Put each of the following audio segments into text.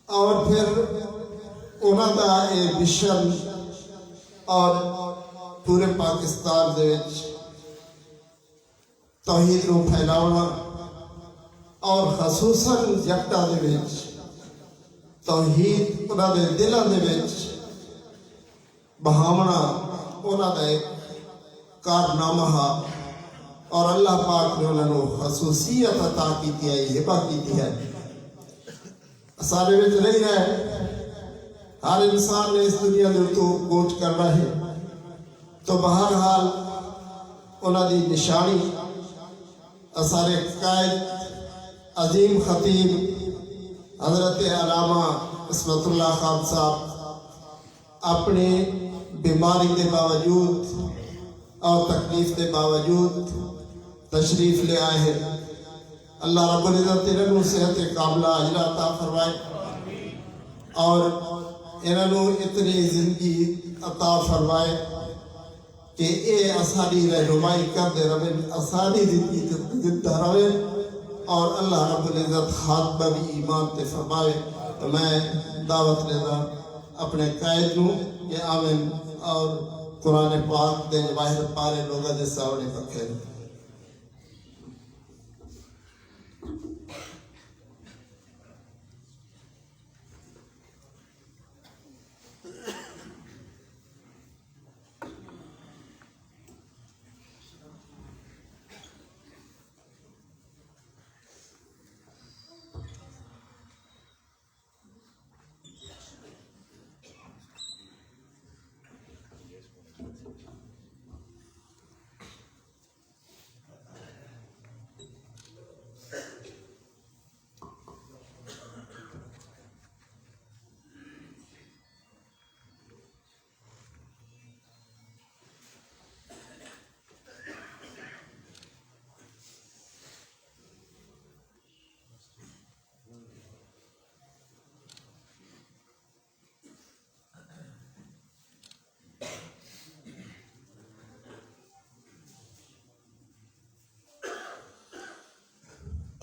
اور پھر انہاں دا یہ مشن اور پورے پاکستان دے وچ توحید نو پھیلاونا اور خصوصاً جگٹا دے وچ توحید انہاں دے دلاں دے وچ بہاونا انہاں دا ایک کارنامہ ہے، اور اللہ پاک نے انہوں نے خصوصیت عطا کی ہے، ہبہ کی ہے۔ سارے وچ نہیں ہے، ہر انسان نے اس دنیا میں تو کوچ کرنا ہے، تو بہرحال انہوں دی نشانی سارے قائد عظیم خطیب حضرت علامہ عصمت اللہ خان صاحب اپنی بیماری کے باوجود اور تکلیف کے باوجود تشریف لے آئے ہیں۔ اللہ رب العزت انہوں صحت کاملہ اجر عطا فرمائے اور انہوں اتنی زندگی عطا فرمائے کہ اے اساری رہنمائی کرتے رہے، اساری زندگی زندہ رہے، اور اللہ رب العزت خاتمہ بھی ایمان تے فرمائے۔ تو میں دعوت لینا اپنے قائد نوں کہ آمین اور قرآن پاک دے جواہر پارے لوگا دے سامنے رکھے۔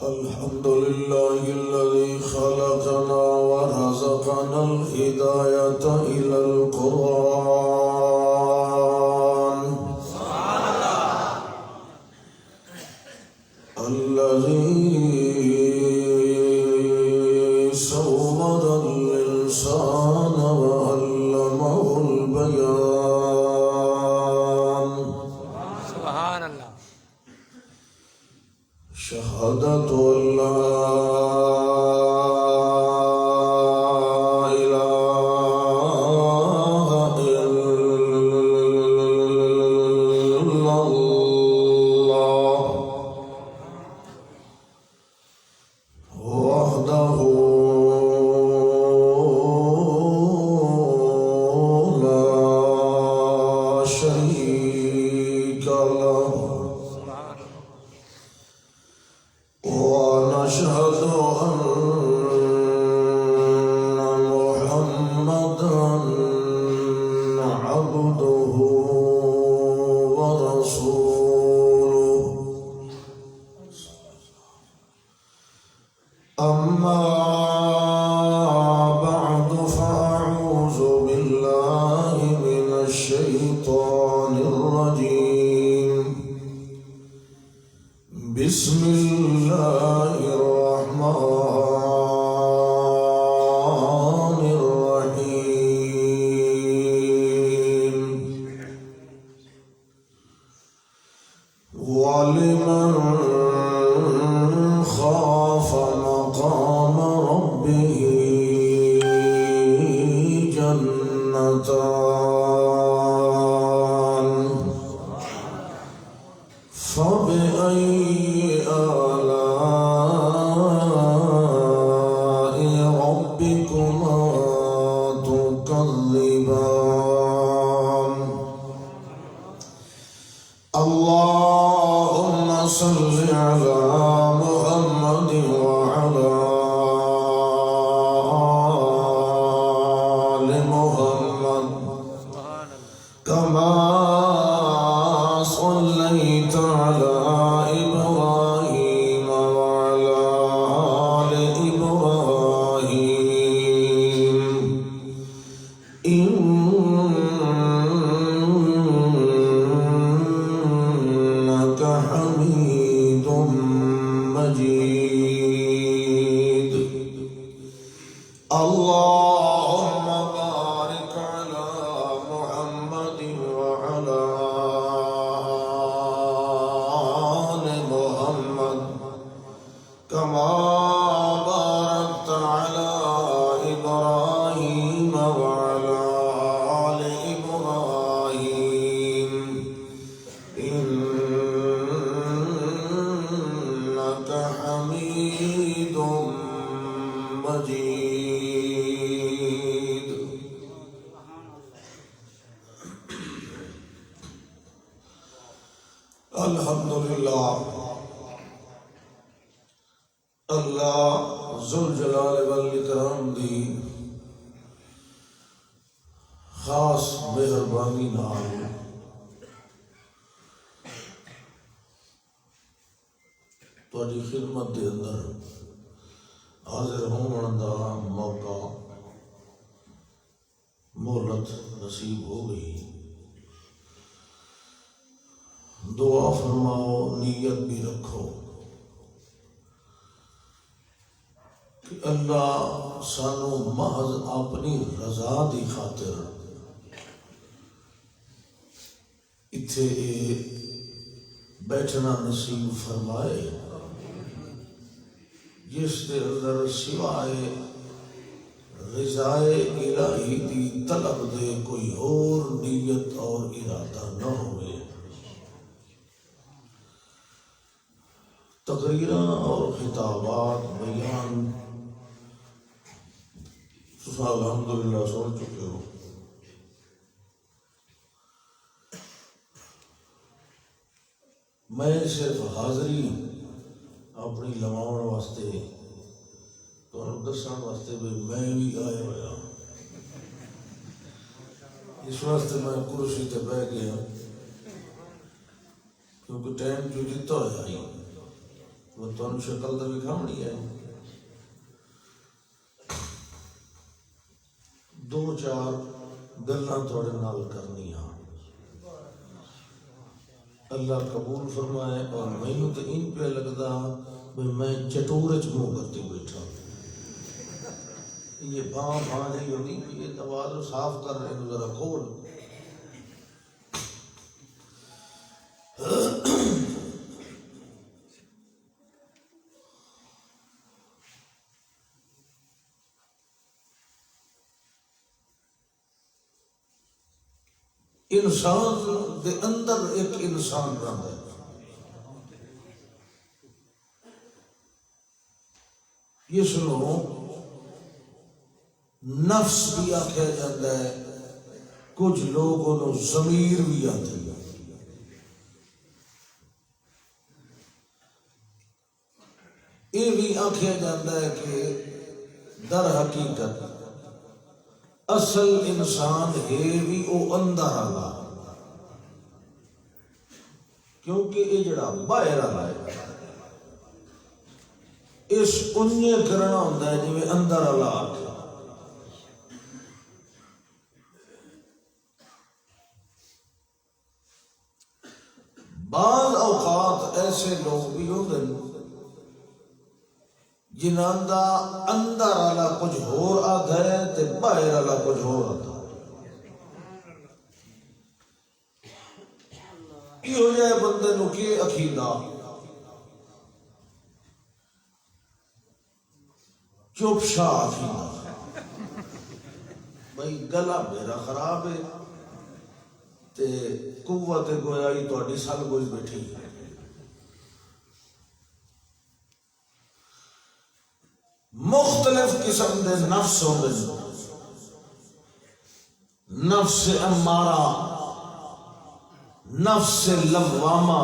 الحمد لله الذي خلقنا ورزقنا الهداية إلى القرآن الذي صور الإنسان وعلمه البيان سبحان اللہ شهادة أن لا إله إلا الله وحده لا شريك له ونشهد أن محمدًا عبده ورسوله أما بعد فأعوذ بالله من الشيطان الرجيم بسم الله الرحمن الرحيم ولمن خاف مقام ربه جنتان فبأي آلاء ربكما تكذبان اللهم صل على محمد وعلى اللهم بارك على محمد وعلى آل محمد كما باركت على إبراهيم وعلى آل إبراهيم إنك حميد مجيد. الحمدللہ اللہ ذوالجلال والاکرام دی خاص مہربانی نال تہاڈی خدمت دے اندر حاضر ہون دا موقع مہلت نصیب ہو گئی. دعا فرماؤ، نیت بھی رکھو کہ اللہ سانو محض اپنی رضا دی خاطر اتھے بیٹھنا نصیب فرمائے، جس دے اندر سوائے رضائے الہی دی طلب دے کوئی اور نیت اور ارادہ نہ ہوئے. تقریراں اور خطابات بیان الحمدللہ سن چکے ہو. میں صرف حاضری اپنی لواؤن واسطے تمہیں دسن واسطے بھی میں بھی آیا ہوا، اس واسطے میں کرسی تے بہ گیا کیونکہ ٹائم جو دیتا ہوا ہی وہ تمہیں شکل تو دکھاونی ہے. دو چار گلاں تھوڑے نال کرنی ہاں، اللہ قبول فرمائے. اور مینوں تو ان پہ لگتا بھی میں چٹور چ منہ کرتی بیٹھا، یہ بھاں نہیں ہوتی، یہ آواز صاف کر رہے ہیں ذرا کھول. انسان دے اندر ایک انسان رہتا ہے، اس نو نفس بھی آکھیا جاتا ہے، کچھ لوگ انہوں ضمیر بھی آتے ہیں. یہ بھی آکھیا جاتا ہے کہ در حقیقت اصل انسان ہے بھی او اندر آلا، کیونکہ یہ جڑا باہر آلا ہے اس انہیں کرنا ہوتا ہے جی اندر آلا آکھا. بعض اوقات ایسے لوگ بھی ہوتے ہیں جنہاں دا اندر والا کچھ ہور آتا ہے تے باہر والا کچھ ہور آتا ہے. یہ ہو جائے بندے نو کی عقیدہ چپ شاہ عقیدہ، بھائی گلا میرا خراب ہے تے قوت گویائی تہاڈی سل گوئی بیٹھی ہے. مختلف قسم دے نفس ہوندے، نفس امارہ، نفس لوامہ،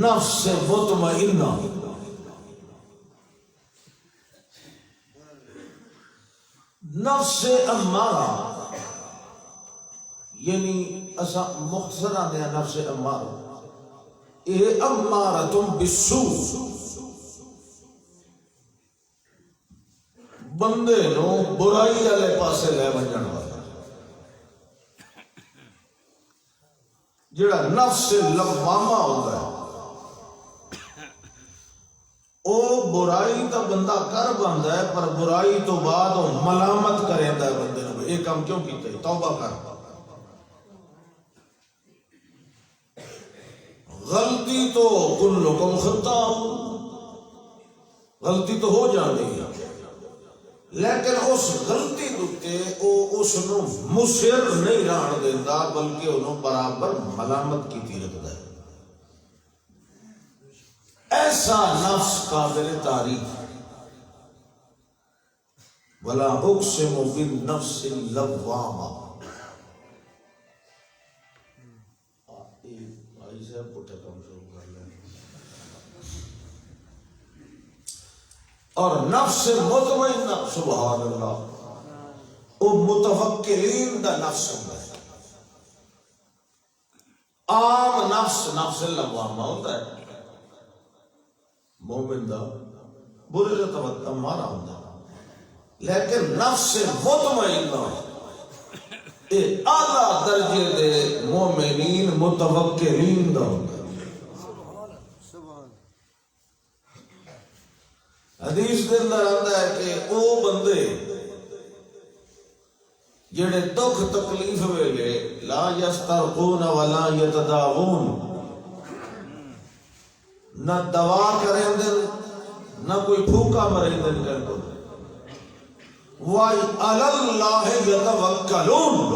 نفس مطمئنہ. نفس امارہ یعنی اسا مختصر آنے نفس امارہ، یہ امارتم بالسوء، بندے نو برائی والے پاسے لے بجن والا. جڑا نفس لوامہ ہوتا ہے او برائی تو بندہ کر بندا ہے پر برائی تو بعد وہ ملامت کریندا ہے بندے نوں یہ کام کیوں کیتا ہے توبہ کر غلطی تو کلکم خطا غلطی تو ہو جاندی ہے لیکن اس غلطی دے او اس نو مصر نہیں رہن دیندا بلکہ انہوں برابر ملامت کی رکھدا ہے ایسا نفس قابل تعریف ولا اقسم بالنفس اللوامہ اور نفس مطمئنہ سبحان اللہ وہ متوکلین دا نفس ہوتا ہے عام نفس نفس لوامہ ہوتا ہے مومن دا برے دا توقع مارا ہوتا ہے لیکن نفس مطمئنہ یہ اعلیٰ درجے دے مومنین متوکلین دا ہوتا ہے حدیث کے اندر آتا ہے کہ وہ بندے جڑے دکھ تکلیف ویلے لا یسترقون ولا یتداعون نہ دوا کریں دن نہ کوئی پھوکا مریں دن کر دو وَعَلَى اللَّهِ يَتَوَكَّلُونَ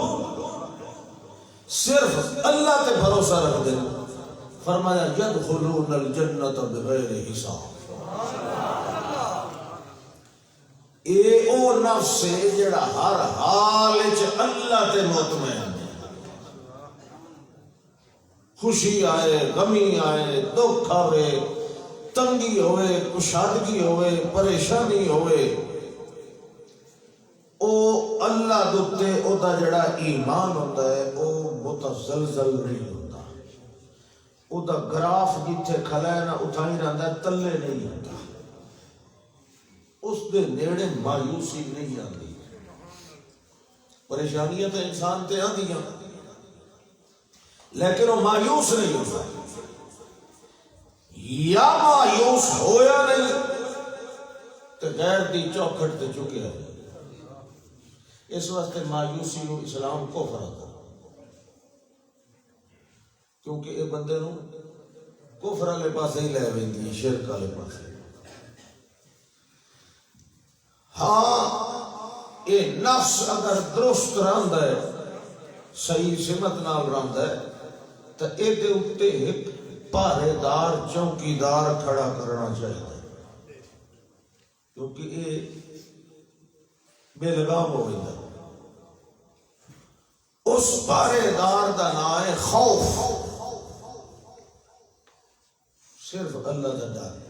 صرف اللہ تے بھروسہ رکھ دیں فرمایا يَدْخُلُونَ الْجَنَّةَ بِغَيْرِ حِسَابٍ اے او نفس ہے جڑا ہر حال وچ اللہ تے مطمئن ہے خوشی آئے غمی آئے دکھ آئے تنگی ہوئے کشادگی ہوئے پریشانی ہوئے او اللہ دے او دا جڑا ایمان ہوتا ہے او متزلزل نہیں ہوتا او دا گراف جتھے کھلا ہے نا اٹھائی رہندا ہے تلے نہیں ہوتا اس دے نیڑے مایوسی نہیں آتی پریشانیاں تو انسان تے آندیاں لیکن وہ مایوس نہیں ہوتا یا مایوس ہویا نہیں تو غیر دی چوکھٹ تے چکے ہے اس واسطے مایوسی کو اسلام کو فرق کیونکہ یہ بندے نو کفر والے پاسے ہی لے ویندی ہے شرک والے پاسے ہاں یہ نفس اگر درست رہندا ہے صحیح سمت نال رہندا ہے تو اے دے اُتے ایک پہرے دار چوکیدار کھڑا کرنا چاہیے کیونکہ یہ بے لگام ہو گئی ہے اس پہرے دار دا نام ہے خوف صرف اللہ دا ڈر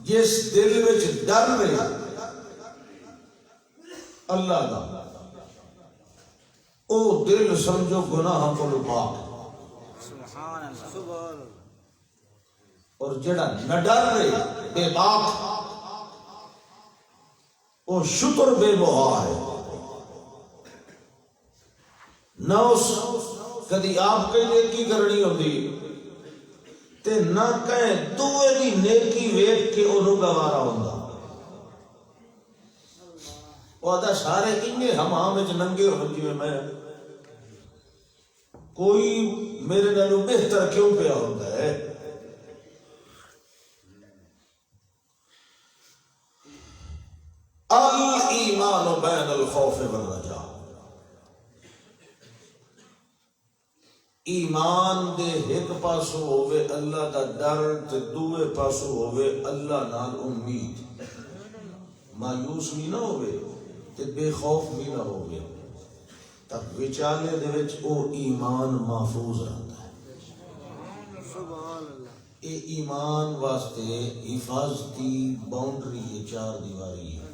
جس دل وچ ڈر رہے اللہ دا او دل سمجھو گناہ کو پاک سبحان اللہ اور جڑا نہ ڈر رہے بے باک او شکر بے بہا ہے نہ اس کدی آپ کے نیکی کرنی ہوتی تے نہ کہیں دوے دی نیکی ویکھ کے انہوں گوارا ہوندا وہ آدھا سارے انہیں ہمام وچ ننگے ہو جی میں کوئی میرے نالوں بہتر کیوں پیا ہوتا ہے الایمان بین الخوف والرجاء ایمان دے ایک پاسو ہوئے اللہ دا ڈر تے دوے پاسو ہوئے اللہ نال امید مایوس بھی نہ ہوئے تے بے خوف بھی نہ ہوئے تب وچالے دے وچ او ایمان محفوظ رہتا ہے اے ایمان واسطے حفاظتی باؤنڈری ہے چار دیواری ہے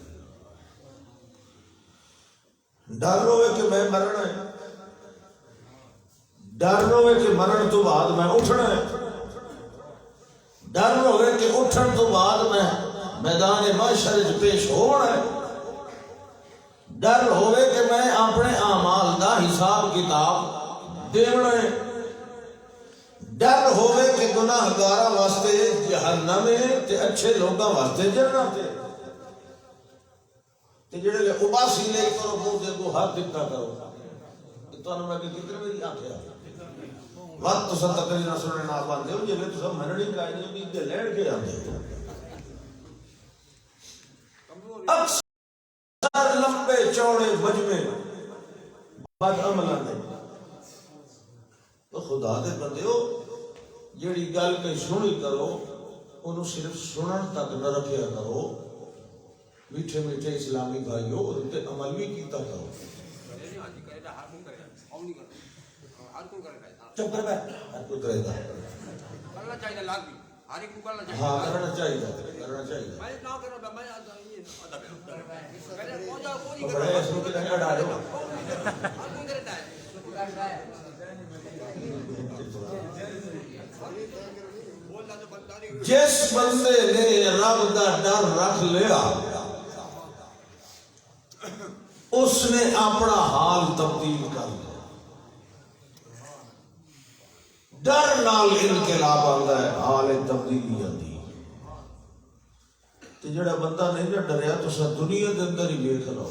ڈر ہوئے کہ میں مرنا ہے ڈر ہوئے کہ مرن تو بعد میں اٹھنا ہے ڈر ہوئے کہ اٹھن تو بعد میں میدان محشر وچ پیش ہونا ہے ڈر ہوئے کہ میں اپنے اعمال دا حساب کتاب دینا ہے ڈر ہوئے کہ گناہگاراں واسطے جہنم ہے تے اچھے لوگاں واسطے جنت ہے تے جڑے لے اباسی لے کرو منہ دے کو ہاتھ دتا کرو تانوں میں کہ کتنے میری آکھیا وقت تو سب تقریر نہ سننے نہ باندھے ہو جے تو سب مننی کائے نہیں تے لیڑ کے آندے اکثر لمبے چوڑے مجمع بد عملاں دے تو خدا دے بندے ہو جیڑی گل کہیں سنی کرو انہوں صرف سنن تک نہ رکھیا کرو میٹھے میٹھے اسلامی بھائیو اور ان پہ عمل بھی کیتا کرو چپ کر بیٹھ ہر کوئی کرے گا کرنا چاہیے لاگ بھی ہر ایک کو کرنا چاہیے ہاں کرنا چاہیے میں نہ کروں میں آدھا پہلے پہنچ جاؤ کوئی بڑے ایسوں کی لنگا ڈالو ہر کوئی کرتا ہے جس بندے نے رب دا ڈر رکھ لیا اس نے اپنا حال تبدیل کر لیا ڈر نال انقلاب آتا ہے حال تبدیلی آتی تے جڑا بندہ نہیں نہ ڈریا تو سب دنیا دے اندر ہی ویکھ لو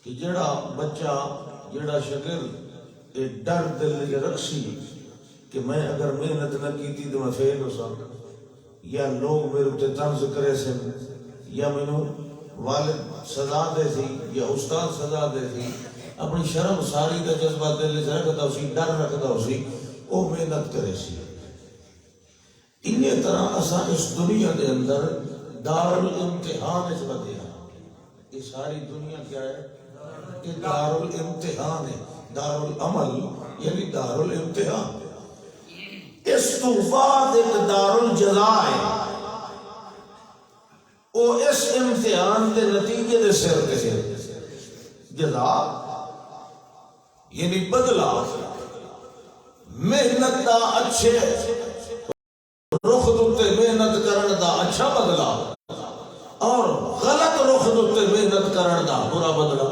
کہ جڑا بچہ جڑا شاگرد یہ ڈر دل وچ رکھی کہ میں اگر محنت نہ کیتی تو میں فیل ہو سکتا یا لوگ میرے تے طنز کرے سے یا مینوں والد سزا دے سی یا استاد سزا دے سی اپنی شرم ساری کا جذبہ دل وچ رکھدا سی ڈر رکھدا سی او محنت کرے سی انہی طرح اساں اس دنیا دے اندر دار الامتحان وچ بدے ہاں یہ ساری دنیا کیا ہے یہ دار الامتحان ہے دار العمل یعنی دار الامتحان اس تو بعد ایک دار الجزا ہے او اس امتحان دے نتیجے دے سر تے جزا یعنی بدلہ محنت دا اچھے رخ دوتے محنت کرن دا اچھا بدلہ اور غلط رخ دوتے محنت کرن دا برا بدلہ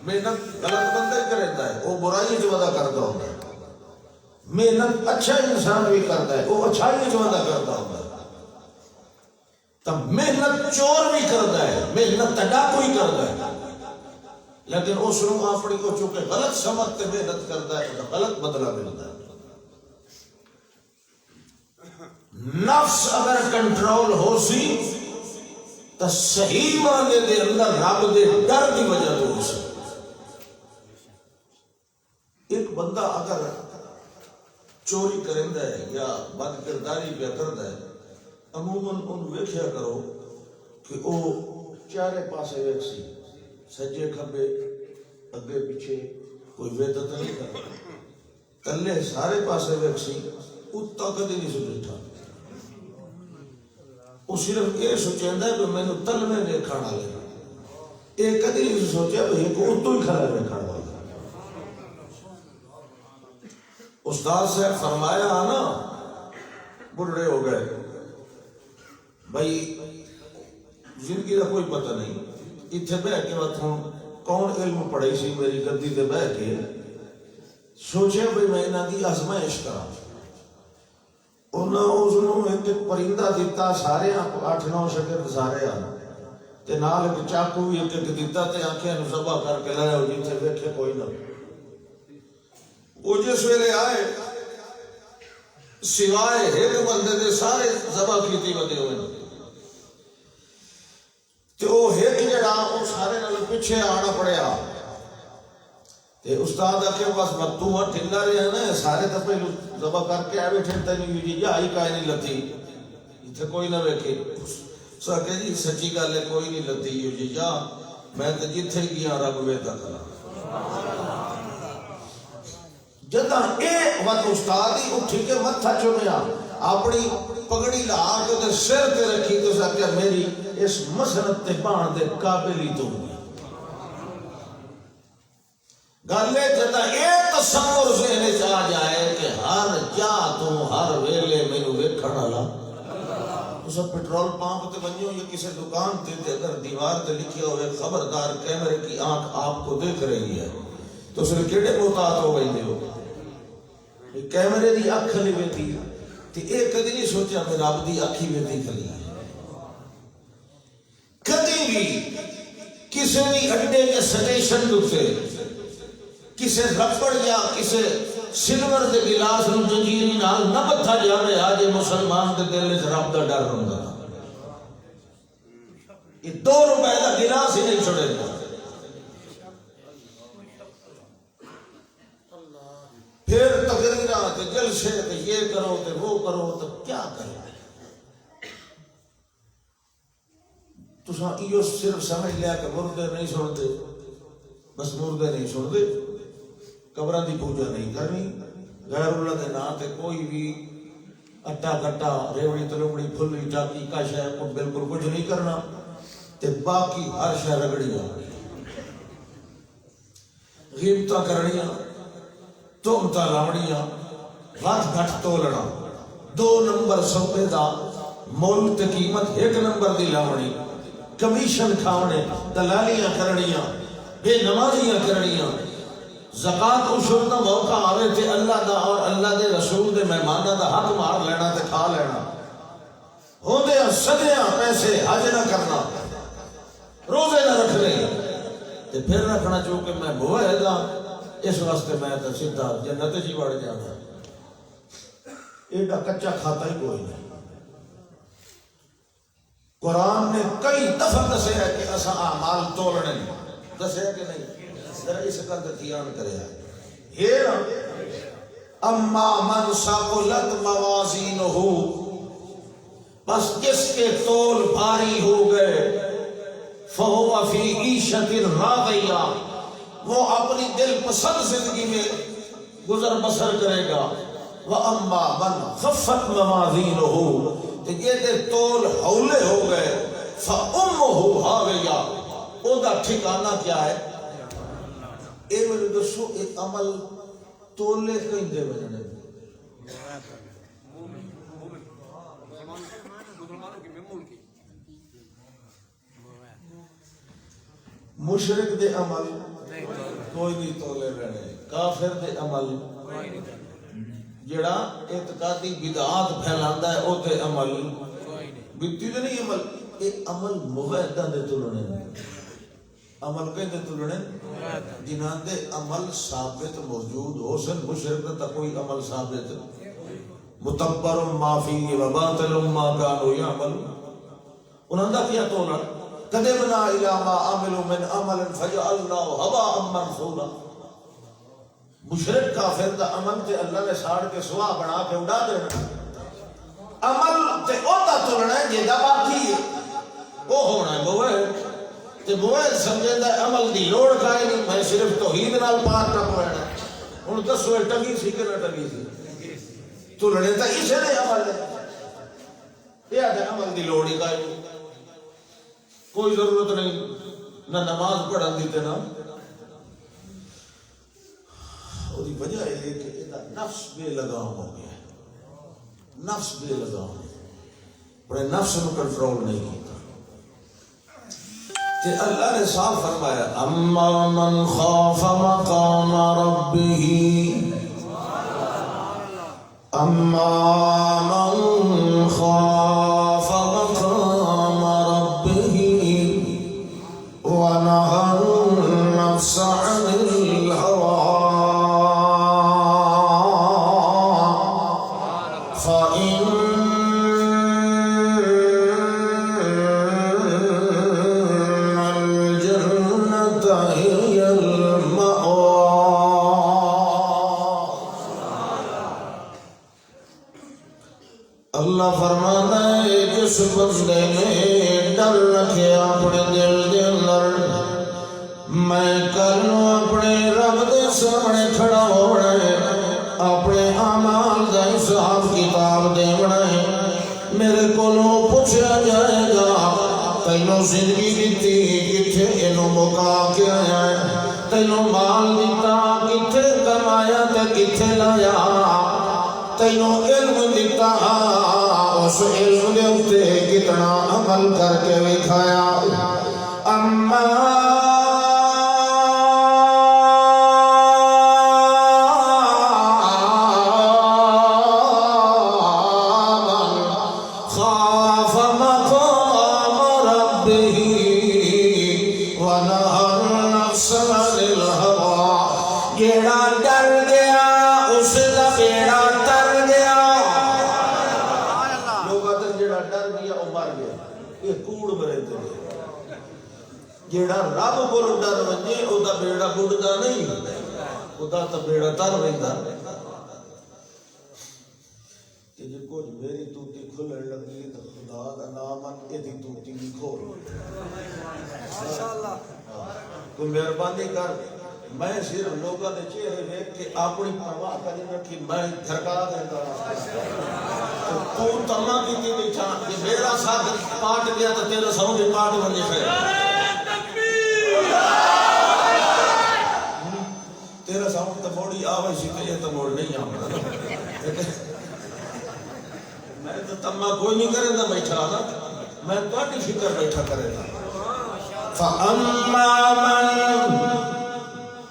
محنت غلط بندہ ہی کرتا ہے وہ برائی جو وعدہ کرتا ہوتا ہے محنت اچھا انسان بھی کرتا ہے وہ اچھائی جو وعدہ کرتا ہوتا ہے تب محنت چور بھی کرتا ہے محنت ڈاکو ہی کرتا ہے لیکن اس نے اپنی کو چونکہ غلط سمجھتے محنت کرتا ہے تو غلط بدلہ ملتا ہے نفس اگر کنٹرول ہو سی تو صحیح معنی دے اندر رب دے ڈر کی وجہ تو ہو سی ایک بندہ اگر چوری کرندا ہے یا بد کرداری پہ کردا ہے عموماً ان ویکھیا کرو کہ او چارے پاسے ویکھ سی سجے کھبے اگے پیچھے کوئی ویدت نہیں کرتا تلے سارے پاسے ویکھ سی اتا کدی نہیں سوچتا وہ صرف یہ سوچیندا ہے کہ میں تل میں ویکھن والے یہ کدی نہیں سوچیا کہ ایک اتو ہی کھڑا ویکھن والا استاد سے فرمایا نا بڑھڑے ہو گئے بھائی زندگی کا کوئی پتہ نہیں اتنے بہ کے بات ہوں کون علم پڑھائی سی میری گدی تے بہ کے سوچے بھائی میں انہاں دی آزمائش کرا انہاں اس ایک پرندہ دیتا سارے 8-9 شاگرد سارے تے نال ایک چاقو بھی ایک دیتا تے آنکھیں ذبح کر کے لایا جتھے ویکھے کوئی نہ وہ جس ویلے آئے سوائے ایک بندے دے سارے ذبح کیتی ودے ہوئے تے وہ ایک جڑا وہ سارے نال پیچھے آنا پڑیا تے استاد آکھے بس تو ٹھنڈا رہا نا سارے تو پہلو ذبح کر کے آئے بیٹھے تینوں جی آئی کائے نہیں لتی اتنے کوئی نہ ویکھے سو کہ جی سچی گل ہے کوئی نہیں لتی جی جا میں تو جتھے گیا رب ویدا کرا جدہ اے وقت استاد ہی اٹھی کے متھا چومیا اپنی پگڑی لا کے سر تے رکھی تو سا کہ میری اس مسنت تے بان دے قابل ہی تو گلے جدہ اے تصور ذہن وچ آ جائے کہ ہر جا تو ہر ویلے مینوں ویکھن والا اس پیٹرول پمپ تے ونجو یا کسی دکان تے اگر دیوار تے لکھیا ہوئے خبردار کیمرے کی آنکھ آپ کو دیکھ رہی ہے تو اس نے کیڑے محتاط ہو گئی ہو کیمرے دی اکھ نہیں ویندی تے اے کدی نہیں سوچا میں رب دی اکھی ویندی کھلی ہے کدی بھی کسی بھی اڈے کے سٹیشن دوسرے کسی ربڑ یا کسی سلور دے گلاس نو جنجیری نال نہ بتھا جاوے آج مسلمان دے دل وچ رب دا ڈر ہوندا یہ 2 روپے دا گلاس ہی نہیں چھوڑے گا پھر تقریرات جلسے یہ کرو تے وہ کرو تو کیا کرو تساں ایو صرف سمجھ لیا کہ مردے نہیں سنتے بس مردے نہیں سنتے قبراں دی پوجا نہیں کرنی غیر اللہ دے نام تے کوئی بھی اٹا کٹا ریوڑی تلوڑی پھلی ٹاکی کا شے کو بالکل کچھ نہیں کرنا تے باقی ہر شے رگڑی جانی غیبتاں کرنیاں تہمتاں لاونیاں ہاتھ گھٹ تولنا 2 نمبر سوپے دا مول تے قیمت 1 نمبر دی لاونی کمیشن کھاونے دلالیاں کرنیاں بے نمازیاں کرنیاں زکات عشر دا موقع آوے تے اللہ دا اور اللہ دے رسول دے مہماناں دا حق مار لینا تے کھا لینا ہوندے صدیاں پیسے حج نہ کرنا روزے نہ رکھنے تے پھر رکھنا چونکہ میں موحد ہاں اس واسطے میں تے سیدھا جنت جی وڑ جانا ایڈا کچا کھاتا ہی کوئی نہیں قرآن نے کئی دفعہ دسے ہے کہ اسا اعمال تولنے دسے کہ نہیں ذرا اس کا دھیان کرے ہے اما من ثقلت موازینہ بس جس کے تول بھاری ہو گئے فہو فی عیشۃ راضیہ وہ اپنی دل پسند زندگی میں گزر بسر کرے گا واما من خفت موازینہ یہ دے تول ہولے ہو گئے فَأُمُّهُ هَاوِيَةٌ او دا ٹھکانہ کیا ہے اے میرے دوستو ایک عمل تولے کہیں دے بجنے مشرک دے عمل کوئی نہیں تولے رہنے کافر دے عمل جڑا اعتقادی بدعات پھیلاندا ہے او تے عمل بیتی تے نہیں عمل اے عمل موحداں دے تلنے عمل کہندے تلنے جنہاں دے عمل ثابت موجود ہو سن مشرک دا کوئی عمل ثابت متبر ما فی و باطل ما کانوا یعمل انہاں دا کیا تولا قدمنا الی ما عملوا من عمل فجعلناه هباء منثورا مشرک کافر دا عمل تے اللہ نے ساڑ کے سوا بنا کے اڑا دینا عمل تے اوتا تلنا ہے جیدہ باقی ہے وہ ہونا ہے موحد تے موحد سمجھے دا عمل دی لوڑ کھائے نہیں میں صرف توحید نال پاک ٹپ رہنا ان دسوے ٹنگی سی کہ نہ ٹنگی سی تلنے تا اسے نے عمل ہے یہ آدھے عمل دی لوڑ ہی کھائے کوئی ضرورت نہیں نہ نماز پڑھن دیتے نا اور یہ وجہ ہے کہ نفس بے لگام ہو گیا نفس بے لگام بڑے نفس کو کنٹرول نہیں کیتا کہ اللہ نے صاف فرمایا اما من خاف مقام ربه اما من خاف مقام ربه ونهى النفس عن الهوى اللہ فرماتا ہے جس بندے نے ڈر رکھے اپنے دل دے اندر میں کلوں اپنے رب دے سامنے کھڑا ہونا ہے اپنے اعمال دا حساب کتاب دینا ہے میرے کولوں پوچھا جائے گا تینوں زندگی دیتی کتھے اینوں مکا کے آیا ہے تینوں مال دیتا کتھے کمایا تے کتھے لایا تینوں علم دیتا اس علم دے اتے کتنا عمل کر کے وکھایا اما یہ کوڑ مرے تے جیڑا رب کول ڈر ونجے او دا بیڑا بڑھدا نہیں خدا تا بیڑا تر ویندا کہ جے کچھ میری ٹوٹی کھلن لگی تو خدا دا نام ایدی ٹوٹی نہیں کھول ماشاءاللہ تو مہربانی کر میں صرف لوگوں کے چہرے دیکھ کے اپنی پرواہ کر رکھی میں دھرکا دیتا تو تما کی بیٹھا کہ میرا ساتھ پاٹ گیا تو تیرا ساؤنڈ پاٹ بنے خیر تیرا ساؤنڈ تو موڑی آوے سی تے یہ تو موڑ نہیں آوے میں تو تما کوئی نہیں کرے گا بیٹھا نا میں تہاڈی فکر بیٹھا کرے گا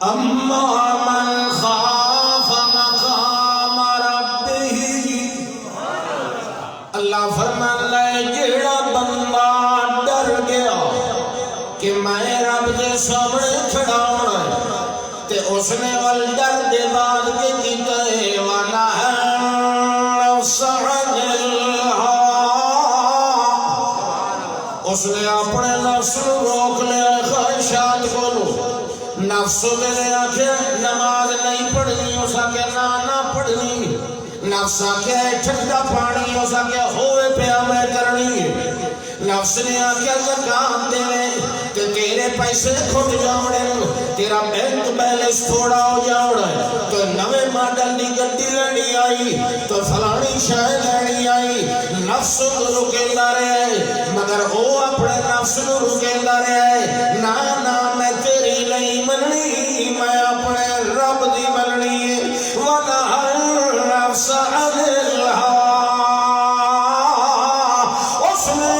أما من خاف مقام ربه اللہ فرماتا ہے جیڑا بندہ ڈر گیا کہ میں رب دے سامنے کھڑا ہونا ہے تے اس نے ول ڈر دے بعد کے کیتا ہے وانا ہے اس نے اپنے نفس کو روک لیا خواہشات کو نفس میں آکھے نماز نہیں پڑھنی اس آکھے نہ پڑھنی نفس آکھے ٹھنڈا پانی اس آکھے ہوئے پیا میں کرنی نفس نے آکھے زکات دے تے تیرے پیسے کھٹ جاوڑے تیرا بینک بیلنس تھوڑا ہو جاوڑا ہے تو نوے ماڈل دی گڈی لینی آئی تو فلانی شے لینی آئی نفس رکیندا رہے مگر او اپنے نفس نو رکیندا رہے نا میں تیری نہیں مننی میں اپنے رب دی مننی وَنَهَا النَّفْسَ عَنِ الْهَوَىٰ اس نے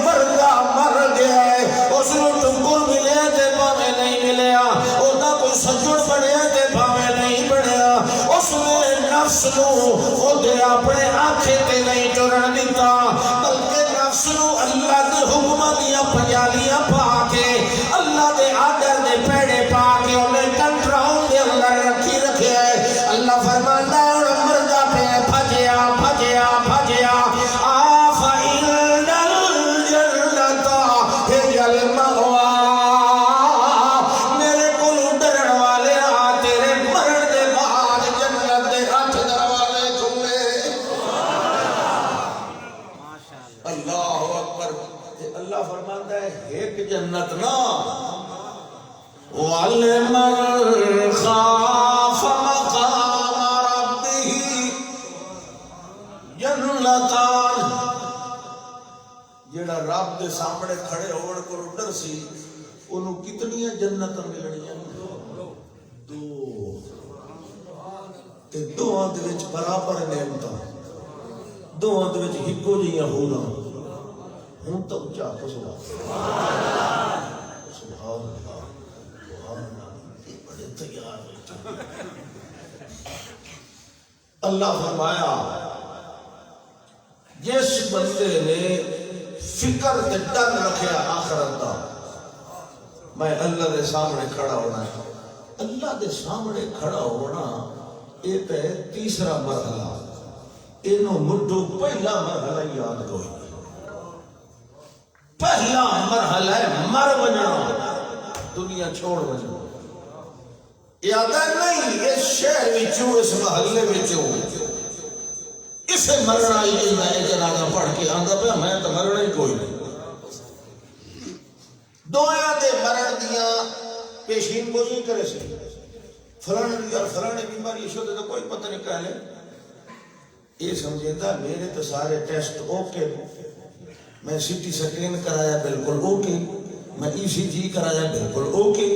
مردہ مر گیا ہے اس نے ٹکر ملے تے پاوے نہیں ملیا اودا کوئی سجڑ بڑے تے پاوے نہیں بڑیا اس نے نفس نو اودے اپنے آنکھے تے نہیں ٹرن دیتا بلکہ نفس نو اللہ دے حکماں دیاں پنجالیاں پا کے اللہ دے آرڈر دے پیڑے پا کے انہیں کنٹرول دے اندر رکھی رکھے ہے اللہ فرماتا ہے اور مردہ پہ بھجیا بھجیا بھجیا آفَإِنَّ الْجَنَّةَ هِيَ الْمَأْوَىٰ میرے کل ڈرن والے تیرے مرن دے بعد جنت دے 8 دروازے کھلے اللہ اکبر اللہ فرماتا ہے ایک جنت نہ وَلِمَنْ خَافَ مَقَامَ رَبِّهِ جنتان جیڑا رب دے سامنے کھڑے ہوڑ کو ڈر سی انہوں کتنی جنت ملنیاں دو تے دوہاں دے وچ برابر نعمتاں دوہاں دے وچ ہکو جیاں ہونا ہوں تو اچھا کو سبحان اللہ بڑے تیار اللہ فرمایا جس بندے نے فکر تے ڈر رکھیا آخرت دا میں اللہ دے سامنے کھڑا ہونا ہے اللہ دے سامنے کھڑا ہونا یہ تے تیسرا مرحلہ انہوں مڈو پہلا مرحلہ یاد کوئی پہلا مرحلہ ہے مر وجنا دنیا چھوڑ وجنا یاد نہیں اس شہر وچوں اس محلے وچوں اسے مرنا ہی نہیں میں جنازہ پڑھ کے آندا پیا میں تو مرنا ہی کوئی نہیں دویا دے مرن دیاں پیشین گوئی کرے سی فلانے بیماری شدہ تو کوئی پتہ نہیں کہہ لے یہ سمجھیتا میرے تو سارے ٹیسٹ اوکے میں سی ٹی سکین کرایا بالکل اوکے میں ای سی جی کرایا بالکل اوکے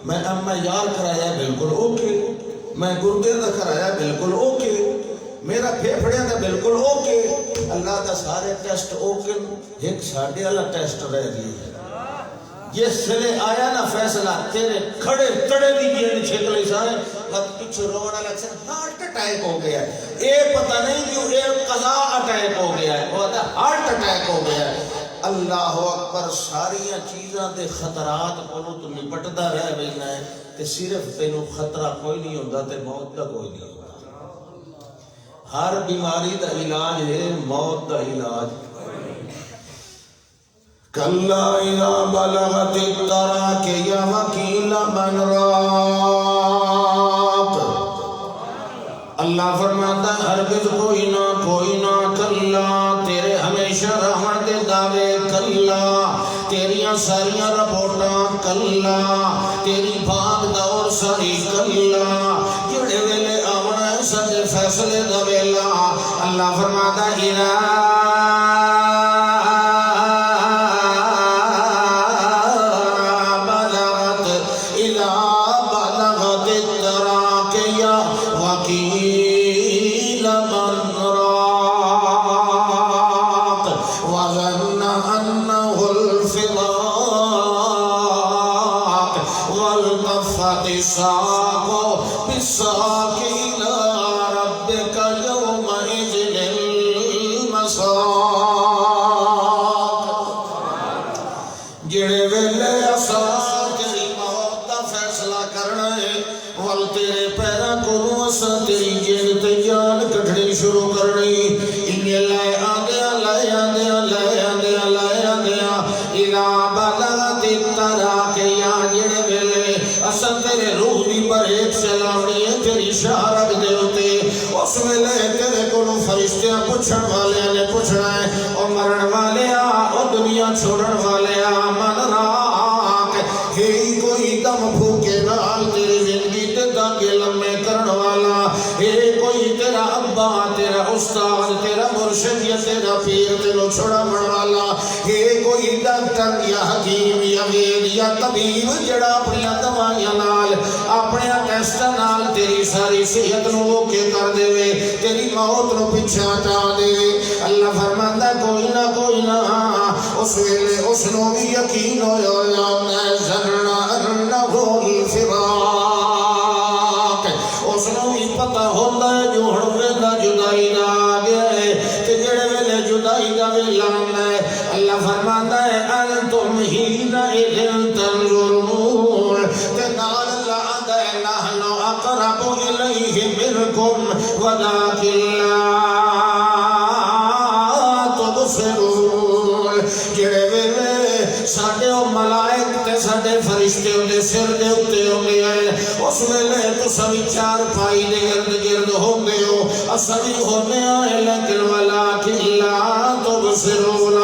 میں ایم آئی آر کرایا بالکل اوکے میں گردے دا کرایا بالکل اوکے میرا پھیپھڑے دا بالکل اوکے اللہ دا سارے ٹیسٹ اوکے ایک ساڑھے والا ٹیسٹ رہ دی جس سے آیا نا فیصلہ تیرے کھڑے تڑے دی گیند چھک لئی سارے وقت کچھ رونا لگ سکتا ہارٹ اٹیک ہو گیا ہے اے پتہ نہیں کیوں اے قضا اٹیک ہو گیا ہے وہ ہارٹ اٹیک ہو گیا ہے اللہ اکبر ساریاں چیزاں دے خطرات کو تو نپٹدا رہ وینا ہے کہ صرف تینوں خطرہ کوئی نہیں ہوندا تے موت دا کوئی نہیں ہوندا ہر بیماری دا علاج ہے موت دا علاج کلا اذا بلغت التراقی یا وکیل من راق. اللہ فرماتا ہے ہرگز کوئی نہ کلا تیرے ہمیشہ رہن دے دعوے کلا تیریاں ساریاں رپورٹاں کلا تیری بھاگ دور ساری کلا جڑے ویلے آونا ہے سارے فیصلے دا ویلا. اللہ فرماتا ہے جڑے ویلے اساں تیری موت دا فیصلہ کرنا ہے ول تیرے پیراں کولوں اساں تیری جن تے جان کڈھنی شروع کرنی انہیں لے آندیاں الا بلغت التراقیہ جڑے ویلے اساں تیرے روح دی بریک چلاونی ہے تیری شاہ رگ دے اوتے اس ویلے تیرے کولوں فرشتیاں پوچھن والیاں نے پوچھنا ہے او مرن والیاں او دنیا چھوڑن والیاں من راک ہے کوئی دم پھوکے نال تیری زندگی تے داغے لمے کرن والا ہے کوئی تیرا ابا تیرا استاد تیرا مرشد یا تیرا پیر تینو چھڑاون والا ہے کوئی ڈاکٹر یا حکیم یا وید یا طبیب جڑا اپنی دوائیاں نال اپنے ٹیسٹاں نال تیری ساری صحت نو اوکے کر دے تیری موت نو پیچھے ہٹا دے. اللہ فرماندا کوئی نہ اس ویلے اس نو بھی یقین ہویا میں زننا انہو الفراق اس نو بھی پتہ ہوندا ہے جو ہن ویلا جدائی دا آ گیا ہے تے جڑے ویلے جدائی دا ویلا آندا ہے اللہ فرماندا ہے انتم حین اذن تنظرون تے نال اللہ آندا ہے نحن اقرب الیہ منکم ولکن لا تبصرون. جڑے ویلے ساڈے او ملائک تے ساڈے فرشتے دے سر دے اوتے ہوندے ہیں اس ویلے تساں وی چار پائی دے ارد گرد ہوندے ہو اساں وی ہوندے ہیں لیکن ولکن لا تبصرون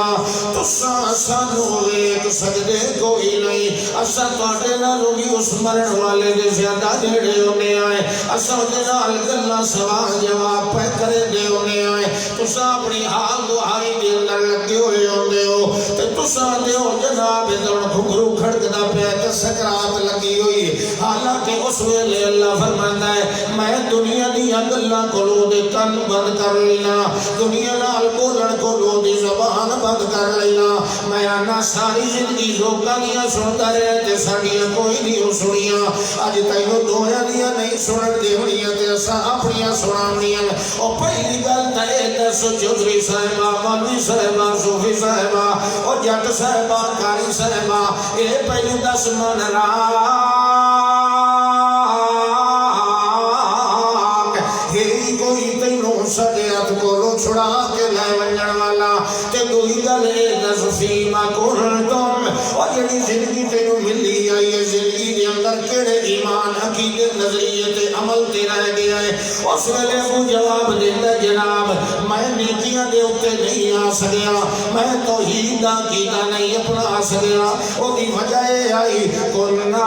تساں سانو ویکھ سکدے کوئی نہیں اساں تواڈے نالوں وی اس مرن والے دے زیادہ نیڑے ہوندے ہیں اساں دے نال گلاں سوال جواب پہ کرے دے ہوندے ہیں تساں اپنی حال دعائی دے اندر لگے ہوئے ہوندے ہو تے تساں دے ہو جناب دون گھنگرو کھڑکدا پیا تے سکرات لگی ہوئی حالانکہ اس ویلے اللہ فرماندا ہے میں دنیا دیاں گلاں کولوں دے کن بند کر لینا دنیا نال بولن کولوں دی زبان بند کر لینا میں آنا ساری زندگی لوکاں دیاں سندا رہیا تے ساڈیاں کوئی نہیں سنیاں اج تینوں دویاں دیاں نہیں سنن دیونیاں تے اساں اپنیاں سناونیاں او پہلی گل تے دس چودھری صاحبہ مولوی صاحبہ صوفی صاحبہ او جٹ صاحبہ قاری صاحبہ اے پہلی دس من راک ہے کوئی تینوں صدیت کولوں چھڑا کے لے ونجن والا تے دوئی گل اے دس فیما کنتم اور جڑی زندگی تینوں ملی آئی ہے زندگی دے اندر کیڑے ایمان عقیدے نظریے تے عمل تے رہ گیا ہے اس ویلے وہ جواب دیندا جناب میں نیکیاں دے اوتے نہیں آ سکیا میں توحید دا عقیدہ نہیں اپنا سکیا او دی وجہ اے آئی کلنا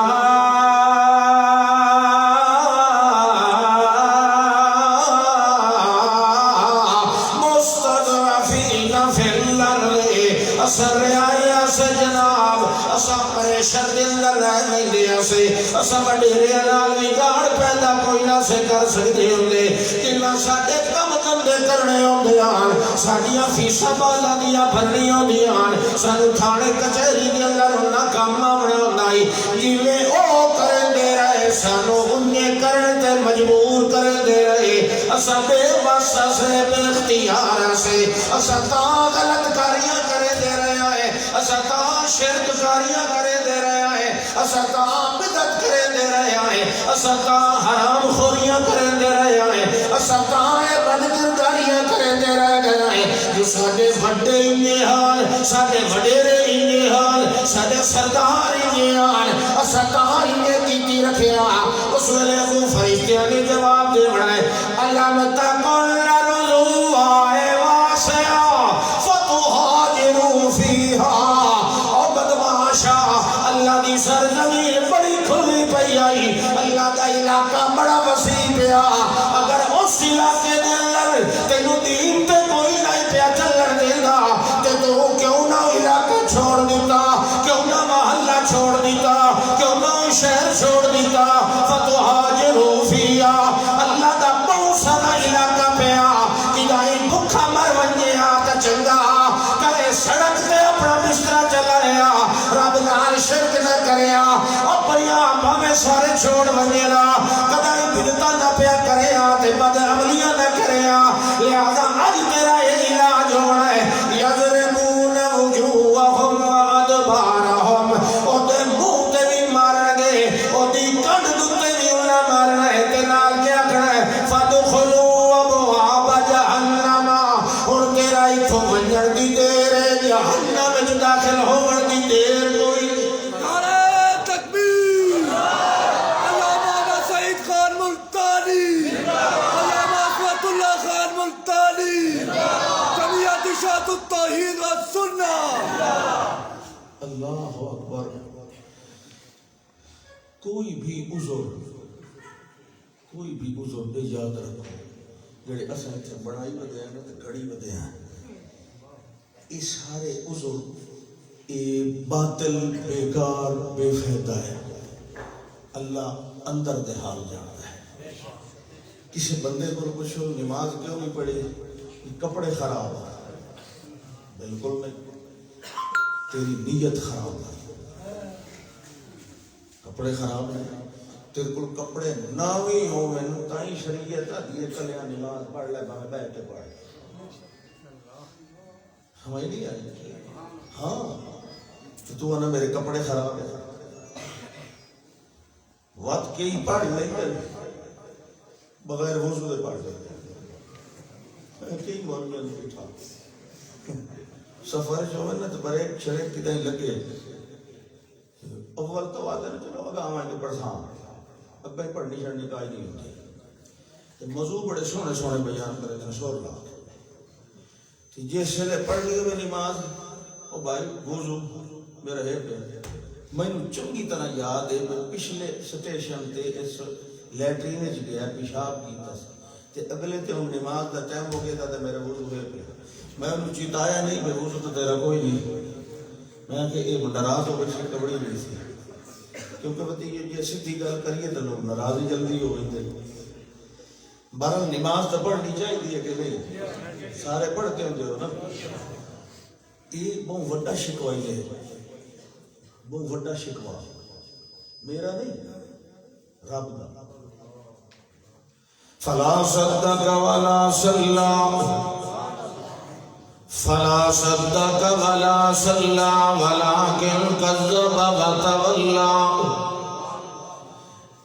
اثر آیا سے جناب اسا پریشر دل لڑائے میں دیا سے اسا بڑیرے نالی گاڑ پیدا کوئی نہ سے کر سکتے ہوندے جنہ ساڑے کم دے کرنے ہوندے آن ساڑیاں فیسا بالا دیا بھرنی ہوندی آن سانو تھانے کچھری دے اندر انہا کام آمنے ہوندائی جیوے او کرن دے رہے سانو انہیں کرن تے مجبور کرن دے رہے اسا بے واسطہ سے بے اختیار سے اسا تا غلط کاریاں کرے دے رہے ہیں اسا تا شرک کاریاں کرے دے رہے ہیں اسا تا بدعت کرے دے رہے ہیں اسا تا حرام خوریاں کرے دے رہے ہیں اسا تا بد کرداریاں کرے دے رہے ہیں کہ ساڈے بڑے انجے حال ساڈے وڈیرے انجے حال ساڈے سردار انجے حال اسا کہاں انجے کیتی رکھیا اس ویلے کو فرشتیاں نے جواب دے بڑھائے علم تکن لرضو آئے واسعہ فتہاجروا فیہا اور بدماشا اللہ دی سرزمین بڑی کھلی پئی آئی اللہ کا علاقہ بڑا وسیع پیا اگر اس علاقے دے اندر تینوں دین تے کوئی نہیں پیا چلن دیندا تے تو کیوں نہ علاقہ چھوڑ دیتا کیوں نہ محلہ چھوڑ دیتا کیوں نہ شہر چھوڑ دیتا فتہاجروا فیہا اللہ دا بہت سارا علاقہ پیا کہ دائی بھکھا مر ونجیا تا چنگا کہے سڑک تے اپنا بستر چلایا رب نال شرک نہ کریا اپنی آپا میں سارے چھوڑ ونجیلا کدائی بدتا نہ پیا کریا تے بد عملیاں نہ کریا لہذا آج تیرا یہ علاج ہونا ہے یضربون وجوہہم وادبارہم او تے منہ تے بھی مارن گے او دی کڈ دتے بھی انہاں مارنا ہے تے نال کیا کرنا ہے فادخلوا ابواب جہنم اور تیرا ایتھوں ونجن دی دیر ہے جہنم وچ داخل ہون دی دیر کوئی نعرہ تکبیر علامہ سعید خان ملتانی علامہ اسوۃ اللہ خان ملتانی جمعیت اشاعت التوحید والسنہ اللہ اکبر کوئی بھی عذر دے یاد رکھو جڑے اساں تے بڑائی ودے ہیں تے گھڑی ودے ہیں یہ سارے عذر یہ باطل بیکار بے فائدہ ہے اللہ اندر دے حال جانتا ہے کسی بندے کو پوچھو نماز کیوں نہیں پڑھی کپڑے خراب ہیں بالکل نہیں تیری نیت خراب ہے کپڑے خراب ہیں تیرے کو کپڑے نہ بھی ہو میں تائیں شریعت آدھی کلیاں نماز پڑھ لے باہر بیٹھ کے پڑھ سمجھ نہیں آئی ہاں تو آنا میرے کپڑے خراب ہیں وقت کے ہی پڑھ لیں بغیر وضو دے پڑھ لیں کئی مولویاں نے بٹھا سفر جو ہے نا تو بریک شریک کی دیں لگے اول تو آتے ہیں چلو اگا آمائیں گے پڑھاں اب بھائی پڑھنی شڑنی کا ہی نہیں ہوتی موضوع بڑے سونے سونے بیان کرے تھے شور لا جس سے پڑھ لی ہوئے نماز او بھائی وضو میرا ہے پہ میں نے چنگی طرح یاد ہے میں پچھلے سٹیشن تے اس لیٹرین وچ گیا پیشاب کیتا تے اگلے تے ہم نماز دا ٹائم ہو گیا تھا میرا وضو ہے پہ میں انہوں چیتایا نہیں کہ وضو تو تیرا کوئی نہیں میں کہ ایک ناراض ہو گئی کبڑی نہیں سی کیونکہ بتی یہ سیدھی گل کریے تو لوگ ناراض ہی جلدی ہو گئی تھے بہرحال نماز تو پڑھنی چاہیے کہ نہیں سارے پڑھتے ہوتے ہو نا یہ بہت وڈا شکوا یہ ہے بہت وڈا شکوا میرا نہیں رب دا فلا صدق ولا صلى فلا صدق ولا صلى ولكن كذب وتولى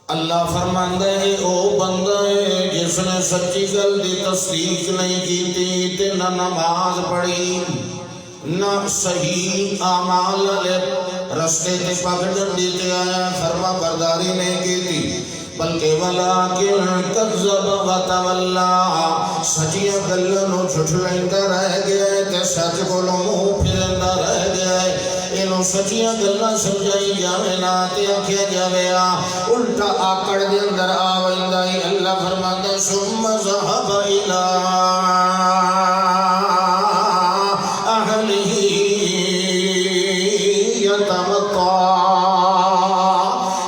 اللہ فرماندا ہے او بندہ ہے جس نے سچی گل دی تصدیق نہیں کی تے نہ نماز پڑھی نہ صحیح اعمال والے رستے تے پکڑن دی تے آیا فرما برداری نہیں کی بلکہ ولیکن کذب وتولا سچیاں گلاں نو جھٹلائندا رہ گیا ہے تے سچ کولوں منہ پھیرندا رہ گیا ہے اینو سچیاں گلاں سمجھائی جاوے نا تے آکھیا جاوے الٹا آکڑ دے اندر آ ویندا ہے اللہ فرماندا ثم ذهب الى اهله يتمطى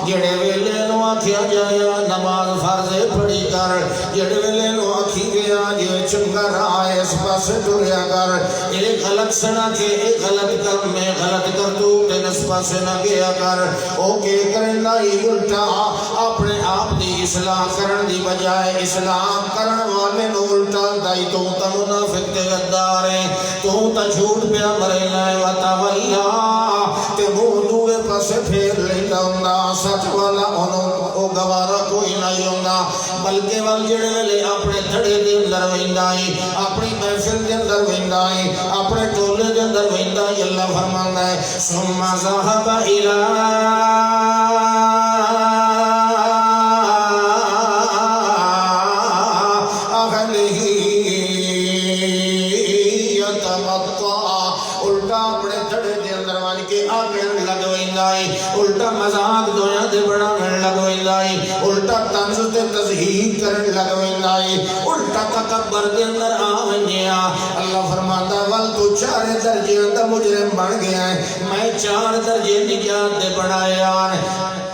جڑے ویلے نو آکھیا جایا نماز فرض پڑھی کر جڑے ویلے نو آکھی گیا جے چنگا راہ اس پاس ٹریا کر اے غلط سنا کے اے غلط کر میں غلط کر تو تے اس پاس نہ گیا کر او کے کرنا ہی الٹا اپنے آپ دی اصلاح کرن دی بجائے اصلاح کرن والے نو الٹا دائی تو تا منافق تے غدار ہے تو تا جھوٹ پیا مرے لائے وتولا تے منہ دوے پاسے پھیر لیندا ہوندا سچ والا او گوارا کوئی نہیں ہوندا بلکہ ول جڑے ویلے اپنے تھڑے دے اندر ویندا ہے اپنی محفل دے اندر ویندا ہے اپنے ٹولے دے اندر ویندا ہے اللہ فرماندا ہے ثم ذهب الى الٹا مذاق دویاں دے بڑھاون لگ ویندا ہے الٹا طنز تے تضحیق کرن لگ ویندا ہے الٹا تکبر دے اندر آ ونجیا اللہ فرماندا ول تو 4 درجے دا مجرم بن گیا ہے میں 4 درجے نجات دے بنایا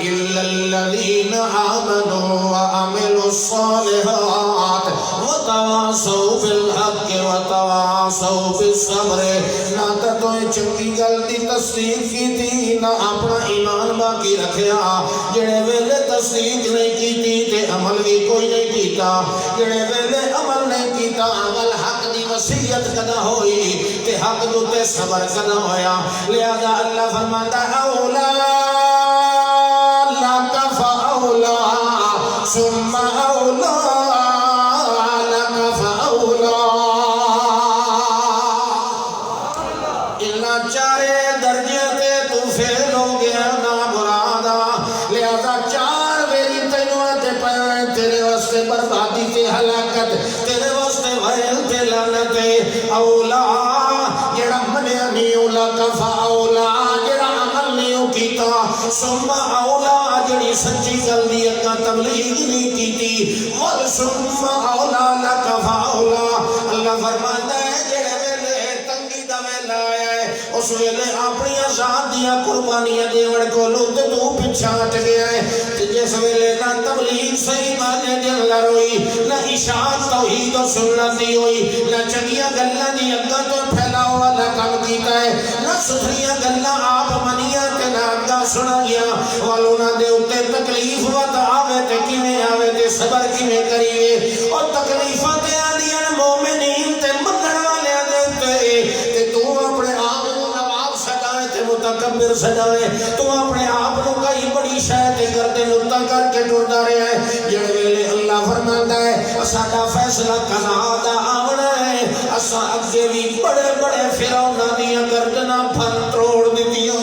الا الذين آمنوا وعملوا الصالحات وتواصوا بالحق وتواصوا بالصبر نہ تو چنگی گل دی تصدیق کیتی نہ اپنا ایمان باقی رکھیا جڑے ویلے تصدیق نہیں کیتی تے عمل بھی کوئی نہیں کیتا جڑے ویلے عمل نہیں کیتا عمل حق دی وصیت کدا ہوئی تے حق دے تے صبر کدا ہویا لہذا اللہ فرماتا اولا لک فاولا ثم اولا لک فاولا چارے درجے تے تو فیل ہو گیا نا مرادا لہذا 4 میری تینوں تے پائے تیرے واسطے بربادی تے ہلاکت تیرے واسطے ویل تے لعنت اولا جڑا منیا نہیں اولا کفا اولا جڑا عمل نہیں کیتا ثم اولا جڑی سچی گل دی اکا تبلیغ نہیں کیتی اور ثم اولا لکفا اولا اللہ فرماتا ہے جڑے ویلے تنگی دا ویلا آیا ہے اس ویلے اپنی ذات دیا قربانیاں دیون کولوں تے تو پیچھے ہٹ گیا ہے تے جس ویلے نہ تبلیغ صحیح معنی دے اندر ہوئی نہ اشاعت توحید و سنت دی ہوئی نہ چنگیاں گلاں دی اگاں تو پھیلاؤ والا کم کیتا ہے نہ ستھریاں گلاں آپ منیاں تے نہ اگاں سنائیاں والوں نہ دے اوتے تکلیف وت آوے تے کیویں آوے تے صبر کیویں کریے اور تکلیفاں تے آندیاں مومنین تے منن والیاں دے اوتے تے تو اپنے آپ متکبر سجائے تو اپنے آپ کو کئی بڑی شاید گردن اتا کر کے ٹرتا رہا ہے جڑے ویلے اللہ فرماتا ہے ساڈا فیصلہ قضا دا آونا ہے اسا اگے بھی بڑے بڑے فرعوناں دیاں گردناں پھن تروڑ دتیاں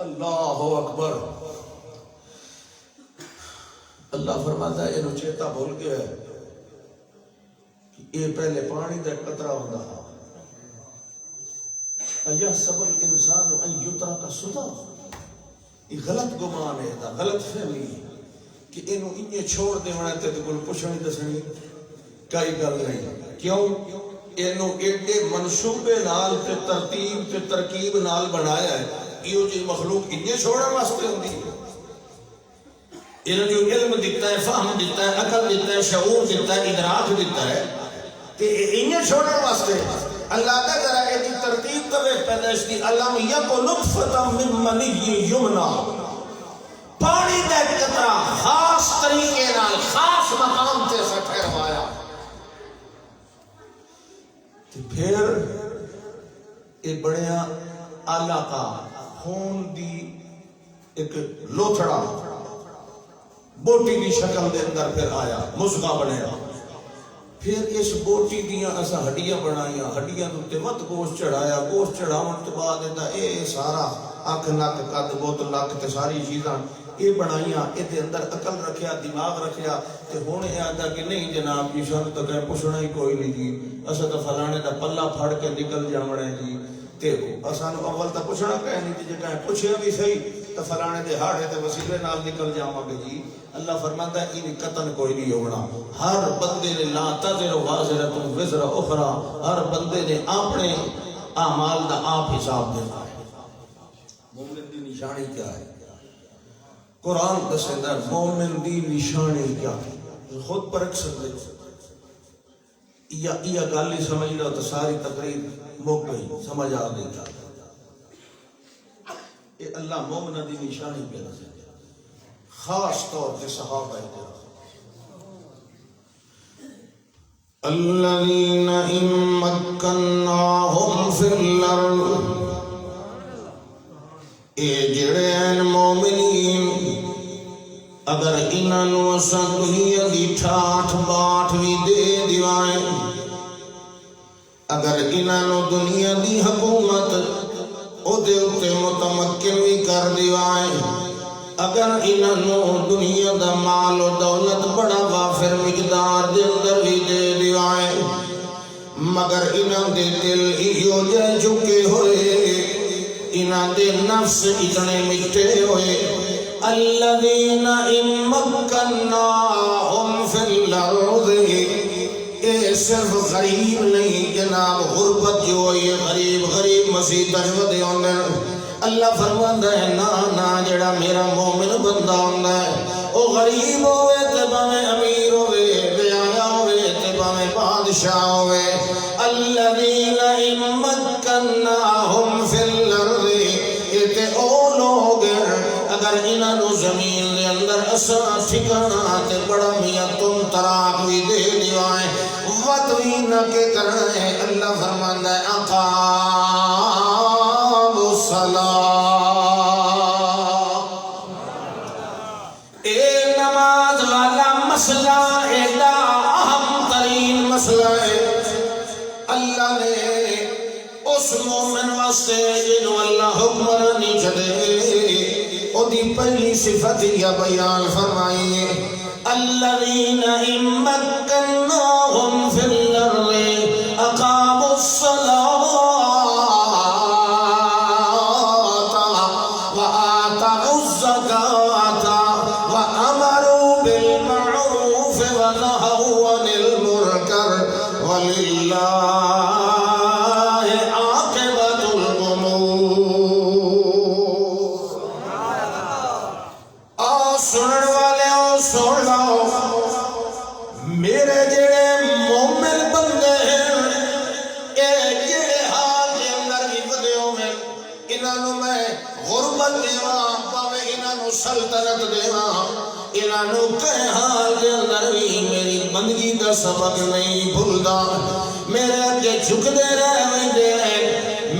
اللہ اکبر اللہ فرماتا ہے یہ چیتا بھول گیا ہے کہ یہ پہلے پانی دا قطرہ ہوندا ہے ایحسب الانسان ان یترک سدی یہ غلط گمان ہے غلط فہمی کہ اینو انجے چھوڑ دیونا تے کوئی پوچھنی دسنی کئی گل نہیں کیوں اینو ایڈے منصوبے نال تے ترتیب تے ترکیب نال بنایا ہے یہ جی مخلوق انجے چھوڑن واسطے ہوندی ہے انہوں جو علم دیتا ہے فہم دیتا ہے عقل دیتا ہے شعور دیتا ہے ادراک دیتا ہے تے انجے چھوڑن واسطے اللہ کا ذرا ایسی ترتیب کرے پیدائش کی علم یکو نطفتا من منی یمنا پانی دا قطرہ خاص طریقے نال خاص مقام تے سے ٹھہروایا پھر یہ بڑیا آلہ کا خون دی ایک لوتھڑا بوٹی کی شکل دے اندر پھر آیا مزغہ بنیا پھر اس بوٹی دیاں اسا ہڈیاں بنائیاں ہڈیاں تے مت گوشت چڑھایا گوشت چڑھاون تو بعد دا اے سارا اکھ نک قد بوت لک تے ساری چیزاں اے بنائیاں اے دے اندر عقل رکھیا دماغ رکھیا تے ہن اے آندا کہ نہیں جناب جی سن تو کہ پوچھنا ہی کوئی نہیں جی اسا تو فلانے دا پلہ پھڑ کے نکل جاونا ہے جی تے اساں اول تا پوچھنا کہ نہیں تے جے پوچھیا بھی صحیح تو فلانے دے ہاڑے تے وسیلے نال نکل جاواں گے جی اللہ فرماتا ہے ان قتل کوئی نہیں ہونا ہر بندے نے لا تزر وازرۃ وزر اخرى ہر بندے نے اپنے اعمال دا آپ حساب دینا ہے مومن دی نشانی کیا ہے قرآن دسندا مومن دی نشانی کیا ہے خود پرکھ سکتے یا گل ہی سمجھ لو تو ساری تقریر مک گئی سمجھ آ گئی یہ اللہ مومن دی نشانی پہ دسے خاص طور پہ صحابہ کرام الذین ان مکناہم فی الارض اے جڑے ہیں مومنین اگر انہوں اساں دنیا دی ٹھاٹھ باٹھ بھی دے دیوائیں، اگر انہوں دنیا دی حکومت او دے اتے متمکن بھی کر دیوائیں، اگر انہوں دنیا دا مال و دولت بڑا وافر مقدار دے اندر بھی دے دیوائیں، مگر انہوں دے دل ایو جے چکے ہوئے، انہوں دے نفس اتنے مٹے ہوئے، الذین امکناہم فی الارض، اے صرف غریب نہیں جناب، غربت جو ہے غریب مسیح تجوہ دے ہوندے، اللہ فرماندہ ہے نا جڑا میرا مومن بندہ ہوندہ ہے او غریب ہوئے تے باویں امیر ہوئے، بے آیا ہوئے تے باویں بادشاہ ہوئے، الذین امکناہم فی الارض، یہ تے او لوگ اگر انہوں زمین دے اندر اساں ٹھکانا تے بڑا میاں تم تراک بھی دے دیوائیں، وطوین کے کرنے اللہ فرماندہ ہے اقام الصلاة، اے نماز والا مسئلہ ایڈا اہم ترین مسئلہ ہے، اللہ نے اس مومن واسطے جنہوں اللہ حکمرانی چھڑے او دی پہلی صفت یا بیان فرمائیے، الذین امکناہم فی الارض اقاموا الصلاة وآتوا الزکاة وامروا بالمعروف ونہوا عن المنکر وللہ عاقبۃ الامور۔ سنن والے سن لو، میرے جڑے مومن بندے ہیں اے جڑے حال دے اندر بھی ودے ہوئے، انہوں میں غربت دیواں پاوے انہوں سلطنت دیواں، انہوں کہیں حال دے اندر بھی میری بندگی دا سبق نہیں بھولدا، میرے اگے جھکدے رہ ویندے ہیں،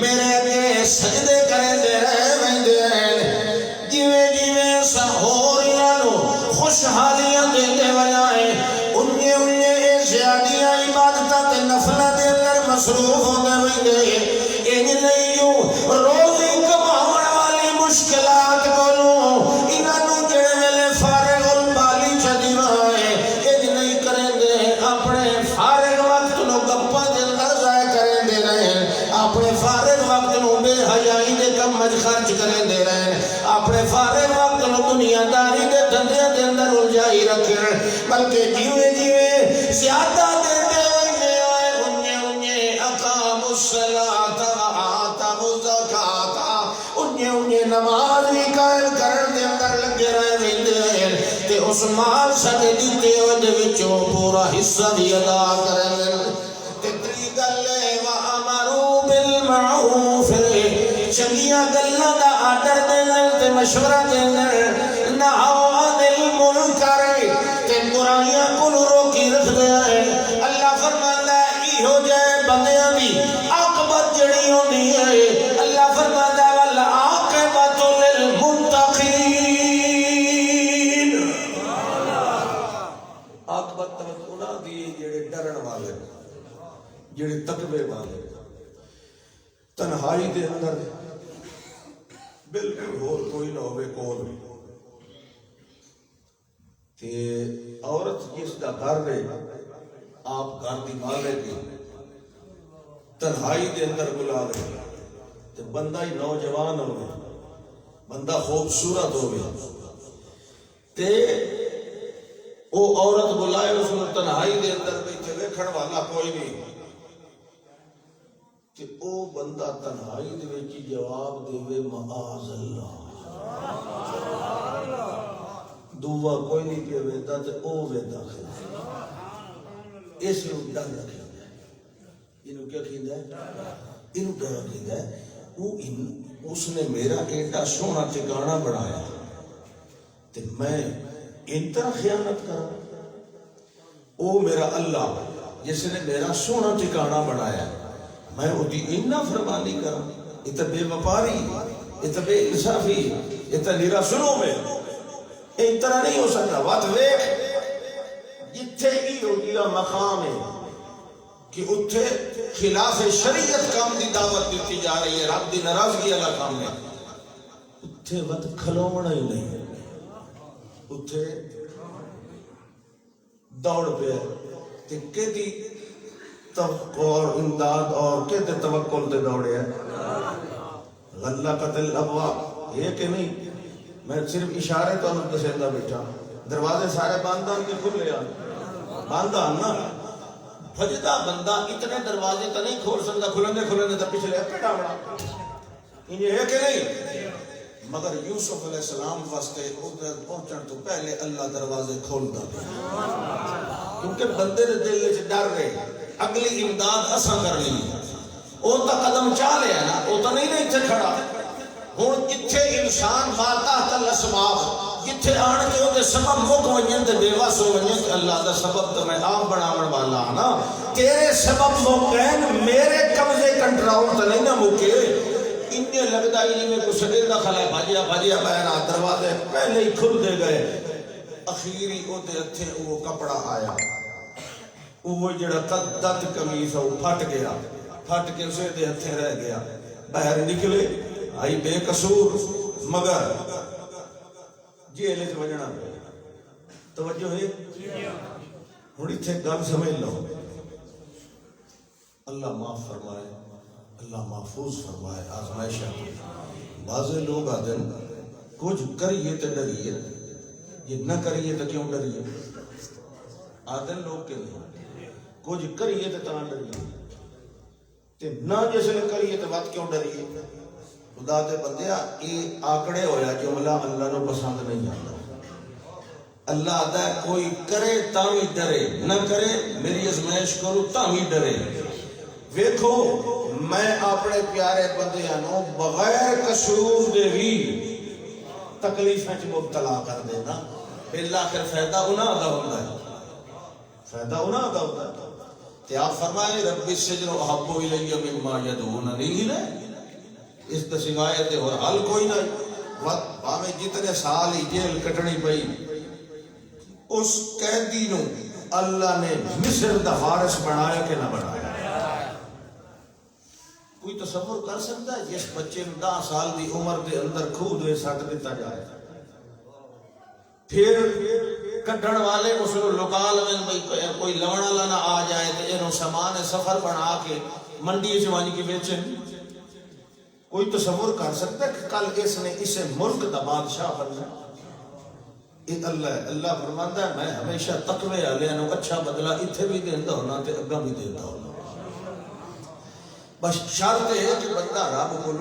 میرے اگے سجدے کرے دے رہ ویندے ہیں، جیویں جیویں سا ہو خوشحالیاں دیتے بجائے انہیں زیادیاں عبادتہ تے نفلہ دے اندر مصروف ہونے ویندے، ان نہیں روزی کماؤن والی مشکلات کولوں انہوں جڑے ویلے فارغ البالی چدیوائے، ان نہیں کریں دے اپنے فارغ وقت نو گپا دے اندر ضائع کریں دے رہے ہیں، اپنے فارغ وقت نو بے حیائی دے کم خرچ کریں دے رہے ہیں، اپنے فارغ وقت نو دنیا داری دے دھندے دے اندر الجائی رکھیں، بلکہ جیویں جیویں زیادہ دیتے ہوئے آئے انہیں اقاموا الصلاة وآتوا الزکاة، انہیں نماز بھی قائم کرن دے اندر لگے رہے ویندے ہیں تے اس مال سدے دیتے ہوئے دے وچوں پورا حصہ بھی ادا کرن تے تری گل وَأَمَرُوا بِالْمَعْرُوفِ، چنگیاں گلاں دا آرڈر دینا تے مشورہ دینا، نہوا عن المنکر تے برائیاں کو روکی رکھ دیا ہے، اللہ فرماتا ہے ایہو جائے بندیاں دی عاقبت جڑی ہوندی ہے، اللہ فرماتا ہے والعاقبۃ للمتقین، عاقبت انہاں دی جڑے ڈرن والے جڑے تقوی والے، تنہائی دے اندر بالکل اور کوئی نہ ہوئے کول تے عورت جس دا گھر رہے آپ گھر دی مالک دی تنہائی دے اندر بلا رہے تے بندہ ہی نوجوان ہوئے، بندہ خوبصورت ہوئے تے او عورت بلائے اس نے تنہائی دے اندر بیٹھے ویکھن والا کوئی نہیں کہ او بندہ تنہائی دے وچ جواب دے معاذ اللہ، دعا کوئی نہیں کہ ویدا تے او ویدا اس نو ڈر رکھدا ہے، اینو کیا کہندا ہے، اینو ڈر رکھدا ہے، اس نے میرا ایڈا سونا ٹھکانہ بنایا تے میں ان طرح خیانت کروں، او میرا اللہ جس نے میرا سونا ٹھکانہ بنایا میں اُدھی انہا فرمانی کروں، یہ تو بے وپاری، یہ تو بے انصافی، یہ تو نیرا سنو میں اس طرح نہیں ہو سکتا. وقت ویخ جتھے ہی ہو گیا مقام ہے کہ اتھے خلاف شریعت کام دی دعوت دیتی جا رہی ہے، رب دی ناراضگی والا کام ہے، اتھے وقت کھلونا ہی نہیں، اتھے دوڑ پہ تے کدی توقع اور امداد اور کہتے توکل تے دوڑے ہیں. غلہ قتل ابواب یہ کہ نہیں، میں صرف اشارے تو انہوں دسیندہ بیٹھا، دروازے سارے باندھان کے کھلے آن باندھان نا بھجدہ بندہ اتنے دروازے تو نہیں کھول سکتا، کھلنے تو پچھلے پیٹا بڑا یہ ہے کہ نہیں. مگر یوسف علیہ السلام واسطے ادھر پہنچن تو پہلے اللہ دروازے کھول دا کیونکہ بندے دے دل وچ ڈر رہے اگلی امداد اساں کر لی، وہ تو قدم چاہ لیا نا، وہ تو نہیں اتنے کھڑا. ہوں جتھے انسان واقع تل اسباب جتھے آن کے وہ سبب مک ونجن تے بے وس ہو ونجن کہ اللہ دا سبب تو میں آپ بناون والا ہاں نا، تیرے سبب مکین میرے قبضے کنٹرول تو نہیں نہ مکے. انہیں لگتا ہی نہیں میں کچھ سدیر دا خلا بھاجیا بہنا دروازے پہلے ہی کھل دے گئے. اخیری او دے ہتھے وہ کپڑا آیا، وہ جڑا قدت قمیص وہ پھٹ گیا، پھٹ کے اسے دے ہتھے رہ گیا. باہر نکلے آئی بے قصور مگر جیل وچ وجنا توجہ ہے. ہن ایتھے گل سمجھ لو، اللہ معاف فرمائے، اللہ محفوظ فرمائے. آزمائش بعض لوگ آدھے کچھ کریے تو ڈریے، یہ نہ کریے تو کیوں ڈریے. آدھے لوگ کہ نہیں کچھ کریے تو ڈریے، نہ جس نے کریے تو بات کیوں ڈریے. خدا دے بندیا یہ آکڑے ہویا جملہ اللہ نو پسند نہیں آتا. اللہ آدھا ہے کوئی کرے تاوی ڈرے، نہ کرے میری ازمائش کرو تاوی ڈرے. ویکھو میں اپنے پیارے بندیاں بغیر قصور دے بھی تکلیفیں مبتلا کر دینا، بالآخر فائدہ انہاں دا ہوتا ہے، فائدہ انہاں دا ہوتا ہے. تے آپ فرمائے رب السجن احب الی مما یدعوننی الیہ، اس کا سوائے تے اور حل کوئی نہیں. ہمیں جتنے سال ہی جیل کٹنی پئی اس قیدی نو اللہ نے مصر دا وارث بنایا کہ نہ بنایا. کوئی تصور کر سکتا ہے جس بچے نے 10 سال دی عمر دے اندر کھود دے سٹ دیتا جائے، پھر کٹن والے اس کو لکا لویں کوئی لونا والا نہ آ جائے تو انہوں سامان سفر بنا کے منڈی چوانی کے بیچن. کوئی تصور کر سکتا ہے کہ کل اس نے اسے ملک دا بادشاہ بننا. یہ اللہ ہے. اللہ فرماتا ہے میں ہمیشہ تقوی والوں کو اچھا بدلہ اتھے بھی دینا ہونا تے اگاں بھی دینا ہونا. بس شرط ہے کہ بندہ رب کو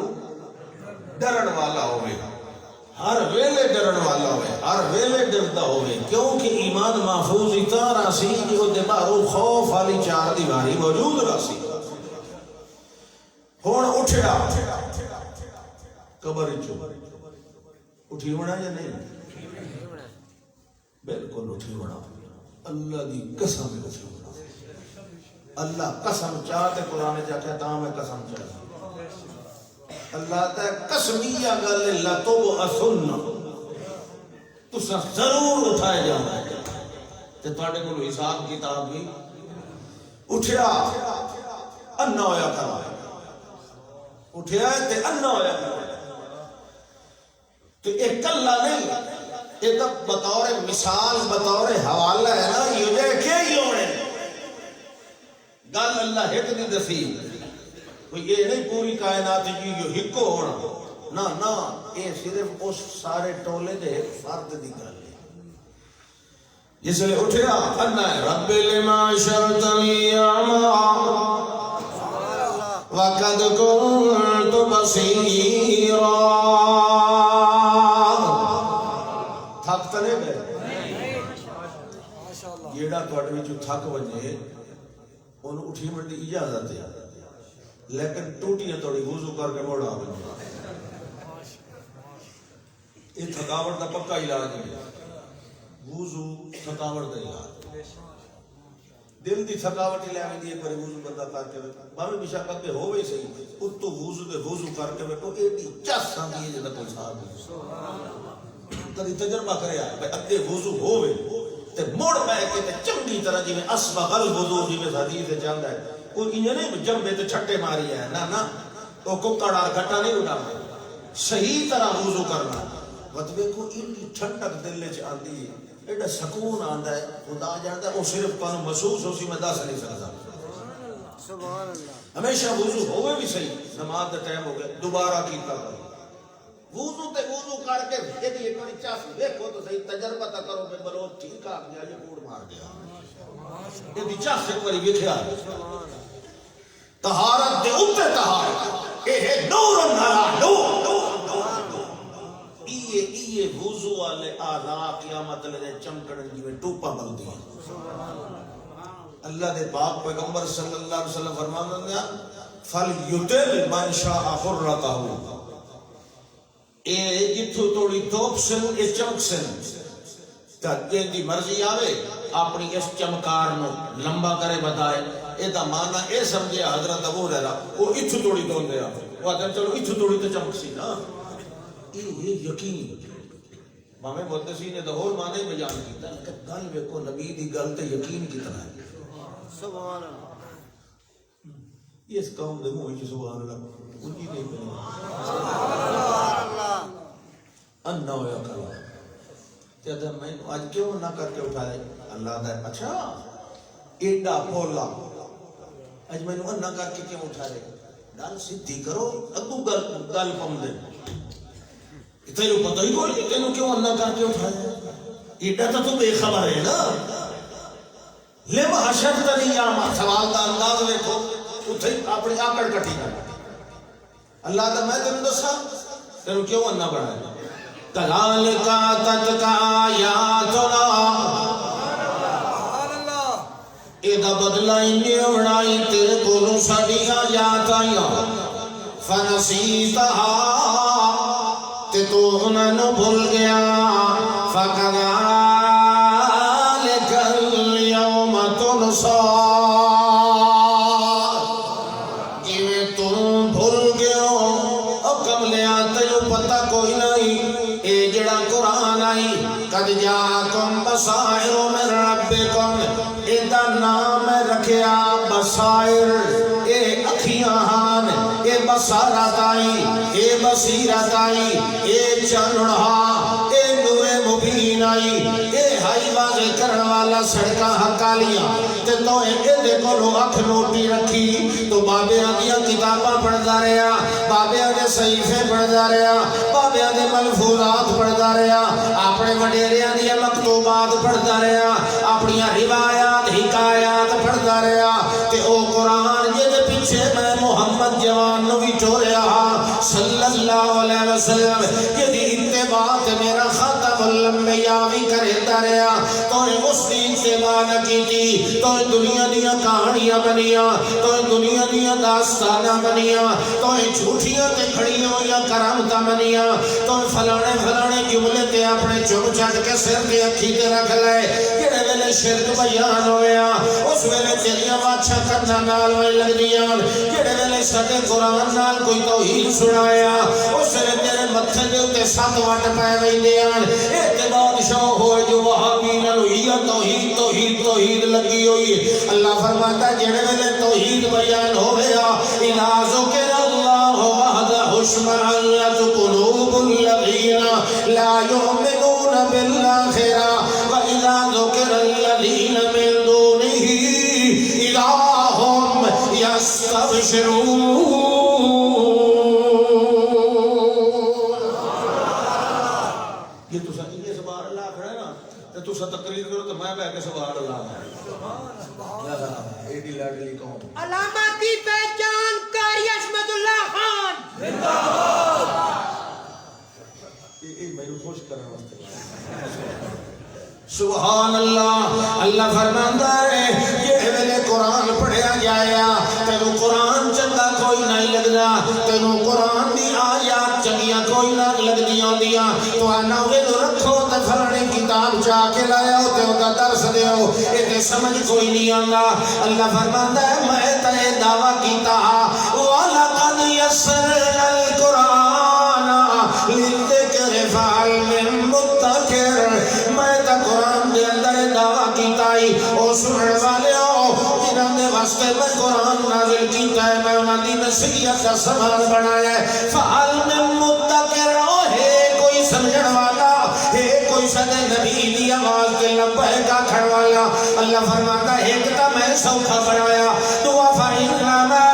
ڈرن والا ہوئے، ہر ویلے ڈرن والا ہوئے، ہر ویلے ڈرتا ہوئے. کیونکہ ایمان محفوظ اتنا راسی کہ وہ دماغو خوف والی 4 دیواری موجود راسی. ہون اٹھیا قبر چو اٹھی ہونا یا نہیں؟ بالکل اٹھی ہونا. اللہ دی قسم اٹھی ہونا. اللہ قسم چاہتے قرآن جا کہتا ہوں میں قسم چاہتا. اللہ تا قسمیہ گل لَتُبْعَثُنَّ تُسا ضرور اٹھائے جانا ہے تے تھوڑے کو حساب کتاب بھی اٹھیا انا ہویا کرا، اٹھیا تے انا ہویا کرا. تو ایک اللہ نہیں، یہ تو بطور مثال بطور حوالہ ہے نا. یہ کیا ہی ہونے گل اللہ ایک نہیں دسی، کوئی یہ نہیں پوری کائنات جی جو ہکو ہونا نا نا، یہ صرف اس سارے ٹولے دے فرد دی گل ہے. جس لئے اٹھیا انا ہے رب لما شرطنی اعما وقد كنت بصیرا. تھک تو نہیں گئے؟ جیڑا توڑے میں جو تھک وجے انہوں اٹھی منڈی اجازت ہے، لیکن ٹوٹیاں توڑی وضو کر کے موڑا بن جائے. یہ تھکاوٹ دا پکا علاج ہے. وضو تھکاوٹ دا علاج. دل دی تھکاوٹ لے آئیں دی ایک بارے وضو بندہ کر کے ویکھو، باویں مشاقت پہ ہوئے صحیح، اتو وضو دے وضو کر کے ویکھو ایڈی چس آندی ہے جدا کوئی صاحب ہے. کدی تجربہ کریا بھئی اگے وضو ہووے تے مڑ پے کے تے چنگی طرح جویں اسبغ الوضو جویں حدیث وچ آندا ہے کوئی انج نہیں جمبے تے چھٹے ماری ہے نہ تو ککڑا گھٹا نہیں اڑانا صحیح طرح وضو کرنا وت دیکھو اتنی ٹھنڈک دل وچ آندی ہے ایڈا سکون آندا ہے خدا جاندا ہے وہ صرف تانوں محسوس ہو سی میں دس نہیں سکدا سبحان اللہ ہمیشہ وضو ہوئے بھی صحیح نماز دا ٹائم ہو گیا دوبارہ کیتا کرو وضو تے وضو کر کے ایک بڑی چاس دیکھو تو صحیح تجربہ تا کرو کہ بلو ٹھیک آ گیا یہ کوڑ مار گیا یہ چاس ایک بڑی ویکھیا طہارت دے اوتے طہارت اے ہے نور نارا نور یہ وضو والے اعضاء قیامت لے چمکن جویں ٹوپا بلدی اللہ دے پاک پیغمبر صلی اللہ علیہ وسلم فرماندے ہیں فَلْيُطِلْ مَنْ شَاءَ حُرَّتَهُ اے جتھو توڑی توپ سن اے چمک سن تا جیندی مرضی آوے اپنی اس چمکار نو لمبا کرے بتائے اے دا معنی اے سمجھے حضرت ابو ہریرہ وہ اتھو توڑی تو دے آوے وہ آدھر چلو اتھو توڑی تو چمک سی نا یہ یقین مامے محدثی نے دا ہول معنی بیان کیتا ہے کہ گل ویکھو نبی دی گل تے یقین کتنا ہے سبحان اللہ اس قوم دے منہ سبحان اللہ ان کی نہیں بنی سبحان اللہ انا ہویا کرو کہتا ہے میں آج کیوں نہ کر کے اٹھائے اللہ دا اچھا ایڈا پولا آج میں انا کر کے کیوں اٹھائے گل سیدھی کرو اگو گل پم دے تینوں پتہ ہی کوئی نہیں تینوں کیوں انا کر کے اٹھائے ایڈا تو بے خبر ہے نا لم حشرتنی یا سوال دا انداز دیکھو اتھے اپنی آکڑ کٹی کر اللہ دا میں تینوں دسا تینوں کیوں انا بڑھائے کذالک اتتک آیاتنا سبحان اللہ ایدہ بدلائی نیوڑائی تیرے کولوں ساڑی آیات آیا فنسیتہا تے تو انہوں نے بھول گیا فَكَذَلِكَ الْيَوْمَ تُنْسَى جویں تم بھول گئے ہو کم لے آتے ہو پتہ کوئی نہیں اے جڑا قرآن آئی قد جاکم بصائر من ربکم ایدہ نام رکھیا بصائر اے اکھیاں ہان اے بصارت آئی اے بصیرت آئی اے چنڑھا اے نور مبین آئی اے ہائی واضح کرن والا سڑکا حقالیاں تے تو اے دے کلو اکھ نوٹی رکھی تو بابے آدیا کتاباں پڑھدا رہا بابے آدے صحیفے پڑھدا رہا بابے آدے ملفوظات پڑھدا رہا اپنے وڈیرے آدیا مکتوبات پڑھدا رہا اپنی روایات حکایات پڑھدا رہا تے او قرآن جے دے پیچھے میں محمد جوان نو بھی ٹوریا صلی اللہ علیہ وسلم یہ دی اتباع تے میرا خاتم الانبیاء بھی کرتا رہا تو اس دی اتباع نہ کیتی تو دنیا دیا کہانیاں بنیاں تو دنیا دیا داستانہ بنیاں تو جھوٹیاں تے کھڑیاں یا کرامتہ بنیاں تو فلانے جملے تے اپنے چم چٹ کے سر تے اکھی تے رکھ لے جڑے ویلے شرک بیان ہویا اس ویلے تیریاں واچھا کرنا نال وے لگ دیاں جڑے ویلے ساڈے قرآن نال کوئی توحید سنایا اس ویلے تیرے متھے دے اوتے سات وٹ پے ویندیاں اعتماد شو ہوئے جو وہابی نال توحید لگی ہوئی اللہ فرماتا جڑے ویلے توحید بیان ہویا اذا ذکر اللہ وحدہ اشمئزت قلوب الذین لا یؤمنون بالآخرہ واذا ذکر الذین من دونہ اذا هم یستبشرون یہ تو سنجھے سبحان اللہ کھڑا ہے نا تو سا تقریر کرو تو میں بیٹھ کے سبحان اللہ ایڈی لاڈلی قوم علاماتی پہچان قاری عصمت اللہ خان یہ میں خوش کرنے واسطے سبحان اللہ اللہ فرماندا ہے یہ ویلے قرآن پڑھیا جایا تینوں قرآن چنگا کوئی نہیں لگدا تینوں قرآن دی آیات چنگیاں کوئی نہ لگدیاں ہوندیاں تو آنا ویلو رکھو تے فلانے کتاب چا کے لایا ہو تے اوندا درس دیو اے تے سمجھ کوئی نہیں آندا اللہ فرماندا ہے میں تے دعویٰ کیتا وَلَقَدْ يَسَّرْنَا الْقُرْآنَ لِلذِّكْرِ فَهَلْ مِن مُّدَّكِرٍ شخصیت کا سامان بنایا ہے فعال میں مدکر ہے کوئی سمجھن والا ہے کوئی صدر نبی دی آواز کے لبے کا کھڑ والا اللہ فرماتا ہے ایک تا میں سوکھا بنایا دعا فَإِنَّمَا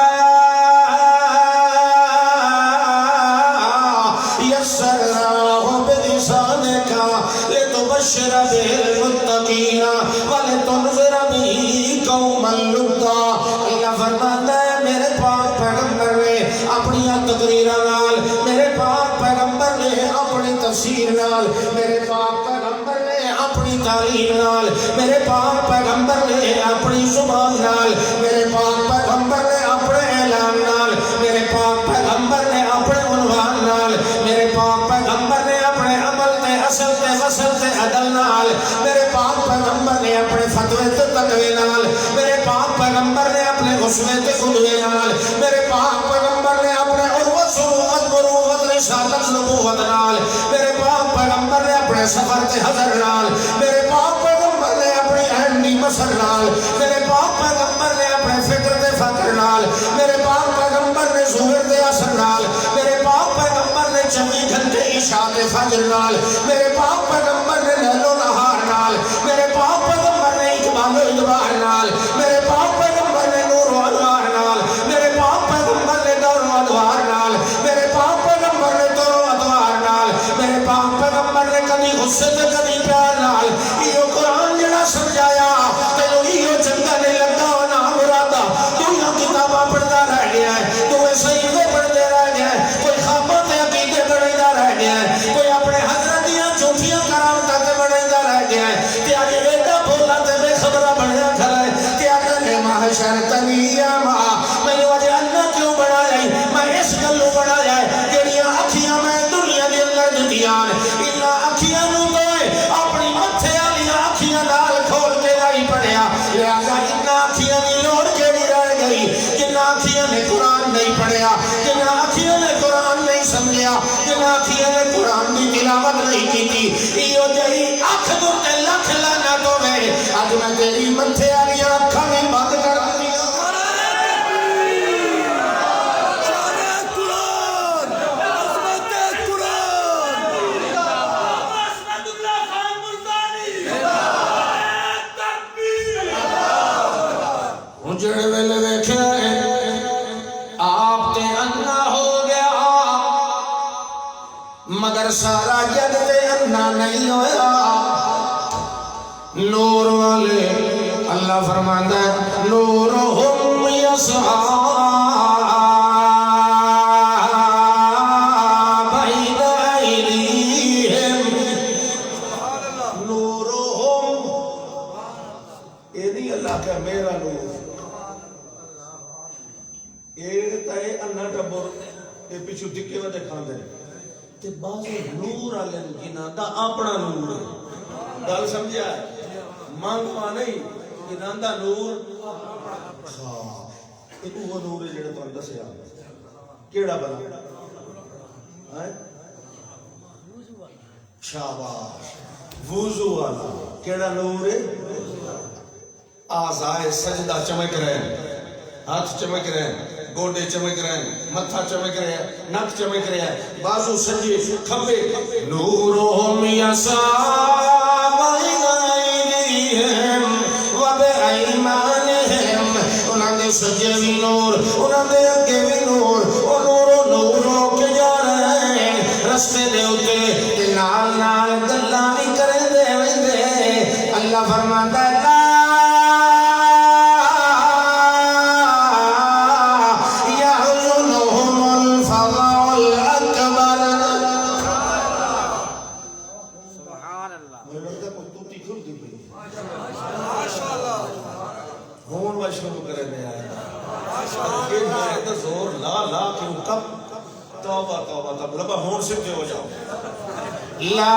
يَسَّرْنَاهُ بِلِسَانِكَ لِتُبَشِّرَ بِهِ الْمُتَّقِينَ وَلِتُنذِرَ بِهِ قَوْمًا لُدًّا اللہ فرماتا ہے میرے پاک پیغمبر نے اپنی تقریراں نال میرے پاک پیغمبر نے اپنی تفسیر نال میرے پاک پیغمبر نے اپنی تعلیم نال میرے پاک پیغمبر نے اپنی زبان نال میرے پاک پیغمبر نے اپنے اعلان نال میرے پاک پیغمبر نے اپنے عنوان نال میرے پاک پیغمبر نے اپنے عمل تے اصل تے وصل تے عدل نال میرے پاک پیغمبر نے اپنے فتوے تے تقوی نال میرے پاک پیغمبر نے اپنے غصے تے قدوے نال میرے پاک پیغمبر نے اپنے عروت صروت مروت رسالت نبوت نال میرے پاک پیغمبر نے اپنے سفر تے حضر نال میرے پاک پیغمبر نے اپنی اہمی مسل نال میرے پاک پیغمبر نے اپنے فکر تے فکر نال میرے پاک پیغمبر نے ظہر تے اثر نال میرے پاک پیغمبر نے 24 گھنٹے عشاء تے فجر نال میرے پاک پیغمبر نے لیل و نہار نال میرے پاک پیغمبر نے اقبال و ادبار نال میرے پاک پیغمبر نے نور و انوار نال میرے پاک پیغمبر نے دور و ادوار نال میرے پاک پیغمبر نے دور و ادوار نال میرے پاک پیغمبر نے کبھی غصے تے کبھی پیار نال یہ قرآن جڑا سمجھایا تینوں یہ چنگا نہیں لگا نہ مرادا تو یہ کتاباں پڑھتا رہ گیا ہے تو صحیفے پڑھتے رہ گیا ہے کوئی خوابوں تے عقیدے بنائیدا رہ گیا ہے کوئی اپنے حضرت دیاں جھوٹیاں کرامتاں تے بنائیدا رہ گیا ہے تے اج ایڈا بھولا تے بے خبرا بنیا کھڑا ہے تے اج نے محشر تنیاما مینوں اج اللہ کیوں بنایا ہے میں اس گلوں بنایا ہے جڑیاں اکھیاں میں دنیا دے اندر دتیاں انہاں اکھیاں نوں تے اپنی متھے والی اکھیاں نال کھول کے نہیں پڑھیا لہذا انہاں اکھیاں دی لوڑ کیڑی رہ گئی جنہاں اکھیاں نے قرآن نہیں پڑھیا جنہاں اکھیاں نے قرآن نہیں سمجھیا جنہاں اکھیاں نے قرآن دی تلاوت نہیں کیتی ایو جہی اکھ دو تے لکھ لعنت ہوے اج میں تیری متھے والی اکھاں بھی بند کر دتیاں جڑے ویلے ویکھیا آپ تے انا ہو گیا مگر سارا جگ تے انا نہیں ہویا نور والے اللہ فرماندا ہے نورہم یسعی بین ایدیہم نورہم اے نہیں اللہ کا میرا نور انا ٹبر یہ پیچھو ٹکے میں دکھاندے تے بعض نور والے جنہاں دا اپنا نور ہے گل سمجھا مانگوا نہیں جنہاں دا نور ہاں ایک وہ نور ہے جڑا تانوں دسیا کیڑا بنا ہے شاباش وضو والا کیڑا نور ہے اعضائے سجدہ چمک رہے ہیں ہاتھ چمک رہے ہیں گوڈے چمک رہے ہیں متھا چمک رہے ہیں نک چمک رہے ہیں بازو سجے کھبے نورہم یسعی بین ایدیہم و بایمانہم انہاں دے سجے بھی نور انہاں دے اگے بھی نور او نور ہو کے جا رہے ہیں رستے دے اوتے تے نال نال گلاں بھی کردے ویندے اللہ فرماندا ہے شروع کرے میں آیا زور لا لا کیوں کب توبہ توبہ تب ربا ہون سے ہو جاؤ لا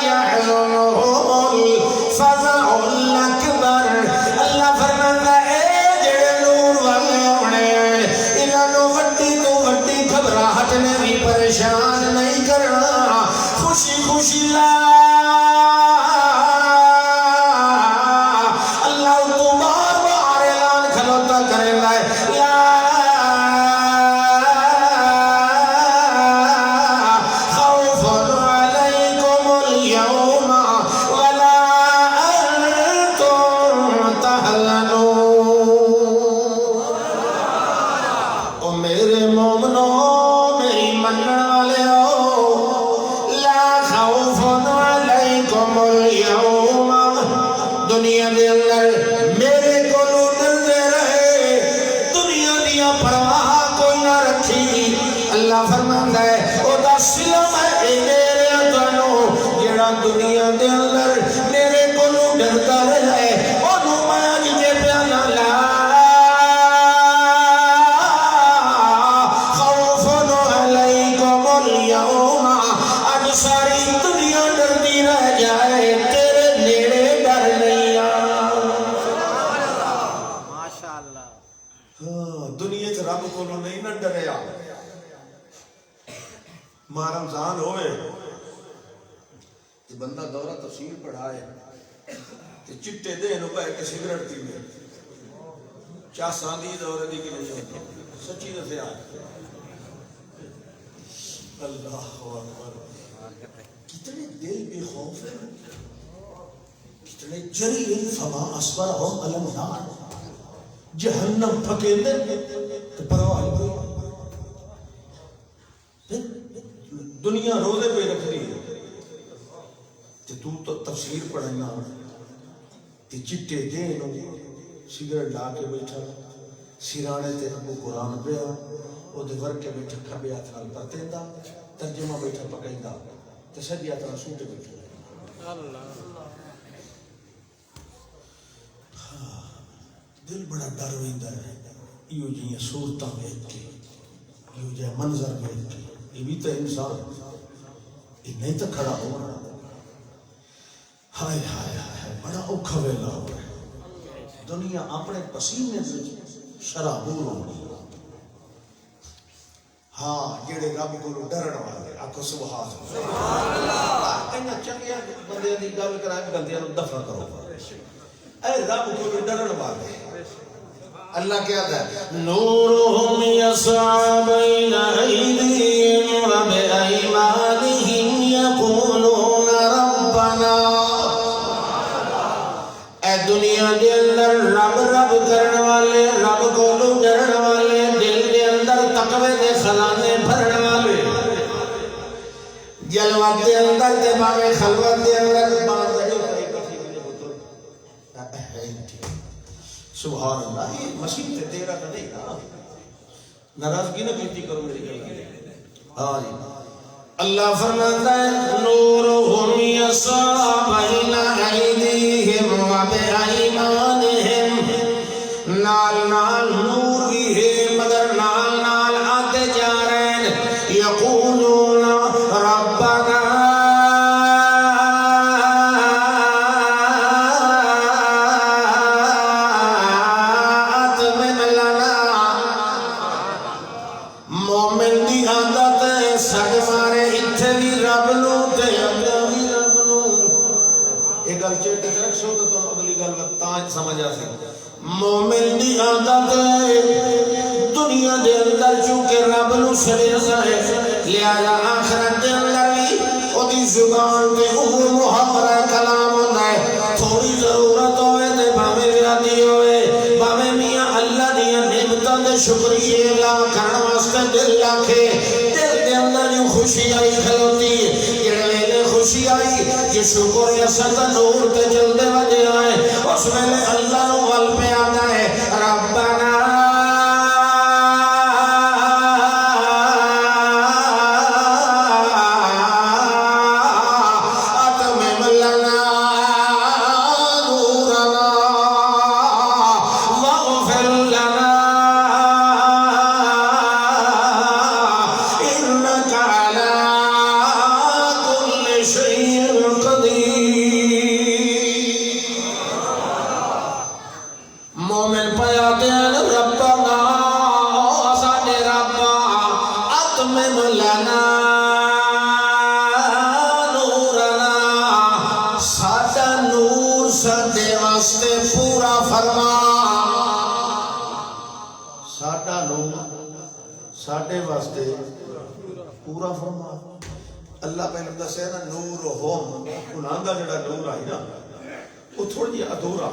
يحزنهم الفزع الأكبر اللہ فرماندا اے جڑے نور والے ہونے انہاں نوں وڈی تو وڈی گھبراہٹ نے بھی پریشان نہیں کرنا خوشی خوشی لا فیصلہ کریں گا لا خوف علیکم اليوم ولا انتم تحزنون۔ او میرے مومنو میری منن والےو لا خوف علیکم اليوم، دنیا دے اندر میرے کو ڈردے رہے، دنیا دیا پرواہ کوئی نہ رکھی۔ اللہ فرماندا ہے او دا سلم ہے میرے تانوں جڑا دنیا دے اندر میرے کو ڈردا رہے اونوں میں اج دے پیانا لا خوف علیکم اليوم، اج ساری دنیا ڈردی رہ جائے تیرے نیڑے ڈر نہیں آ۔ دنیا چ رب کو نہیں نہ ڈریا، ماں رمضان ہوئے تے بندہ دورہ تفسیر پڑھائے تے چٹے دین ہو کے سگریٹ پیوے چاساں دی دورے دی کہ نہیں سچی دسیا اللہ اکبر، کتنے دل بے خوف ہیں، کتنے جری فما اصبرهم علی النار، جہنم پھکیندے تے پرواہ نہیں، دنیا روزے پہ رکھ رہی ہے تے تو تفسیر پڑھنا تے چٹے دین سگریٹ لا کے بیٹھا سرانے تے ابو قرآن پیا او دے ورکے بیٹھا کھبے ہاتھ نال پرتیندا ترجمہ بیٹھا پکیندا تے سجے ہاتھ نال سوٹے بیٹھا اللہ دل بڑا ڈر ویندا ہے ایو جیاں صورتاں ویکھ کے ایو جہا منظر ویکھ کے یہ بھی تو انسان یہ نہیں تو کھڑا ہو رہا، ہائے ہائے ہائے بڑا اوکھا ویلا ہو رہا ہے، دنیا اپنے پسینے سے شرابور ہو رہی ہے۔ ہاں جڑے رب کو ڈرن والے آکھو سبحان اللہ، کہنا چنگیا بندے دی گل کرا کے بندیاں نوں دفن کرو، اے رب کو ڈرن والے اللہ کیا ہے نورهم يسعى بين أيديهم وبأيمانهم يقولون ربنا، اے دنیا دے اندر رب رب کرن والے، رب کو ڈرن والے، دل دے اندر تقوی دے خزانے بھرن والے، جلوت دے اندر تے باویں خلوت دے اندر سبحان اللہ، یہ مسیح تے تیرا تو نہیں نا، ناراضگی نہ کیتی کرو میری گل۔ ہاں جی اللہ فرماتا ہے نورهم يسعى بين أيديهم وبأيمانهم، نال نال نور بھی ہے مگر نال نال آتے جا رہے ہیں، یقولون ربنا مومن دی عادت ہے سگ مارے اتھے بھی رب نو تے اگے بھی رب نو، ایک گل چیتے رکھ سو تو اگلی گل تاں سمجھ آ سی۔ مومن دی عادت ہے دنیا دے اندر چونکہ رب نو چھڑیا ہے لہذا آخرت دے اندر بھی او دی زبان تے او محاورہ کلام ہوندا ہے، تھوڑی ضرورت ہوئے تے بھاویں زیادتی ہوئے بھاویں میاں اللہ دیاں نعمتاں دے شکریہ ادا کرن واسطے دل رکھے، دل دے اندر جو خوشی آئی کھلوتی جڑے ویلے خوشی آئی کہ شکر اسد نور تے جلدے وجے آئے اس ویلے اللہ نو ول پہ آتا ہے ربنا اتمم لنا نورنا واغفر لنا انك على كل شيء قدير۔ مومن پیاتے ہیں ربنا ساڈے ربا اتمم لنا نورنا، ساڈا نور ساڈے واسطے پورا فرما، ساڈے واسطے پورا فرما اللہ پہلے دسیا نا نور ہوم انہاں دا جڑا نور آئی نا وہ تھوڑی ادھورا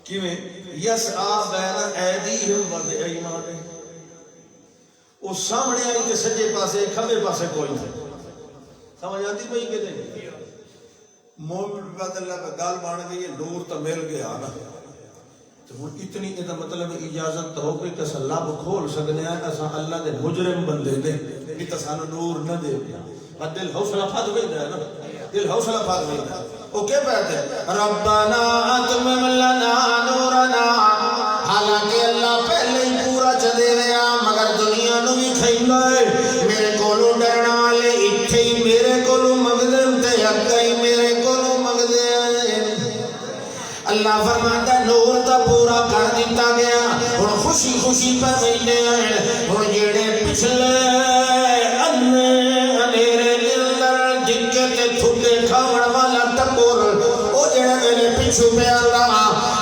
کیویں یسعا بین ایدیہم و بایمانہم وہ سامنے آئی تے سجے پاسے کھبے پاسے کوئی نہیں سمجھ آتی پئی کہ نہیں مومن بعد اللہ کا گل بن گئی نور تو مل گیا نا تو ہن اتنی ادا مطلب اجازت ہو کہ کس لب کھول سکنے ہیں اساں اللہ دے مجرم بندے نے کہ تسانو نور نہ دے پر دل حوصلہ پھد ویندا ہے نا دل حوصلہ پھد ویندا او کہ کہتے ہیں ربنا اتمم لنا نورنا حالانکہ اللہ پہلے ہی پورا چدے رہا مگر دنیا نو بھی کھیندا ہے میرے کولوں ڈرنا والے ایتھے ہی میرے کولوں منگدے تے اگے ہی میرے کولوں منگدے اللہ فرماتا ہے نور تا پورا کر دیتا گیا ہن خوشی خوشی پہ ویندے ہیں ہن جڑے پچھلے اندھیرے اندر ڈگے تے تھکے کھاون والا ٹکور او جڑے میرے پیچھے پہ آندا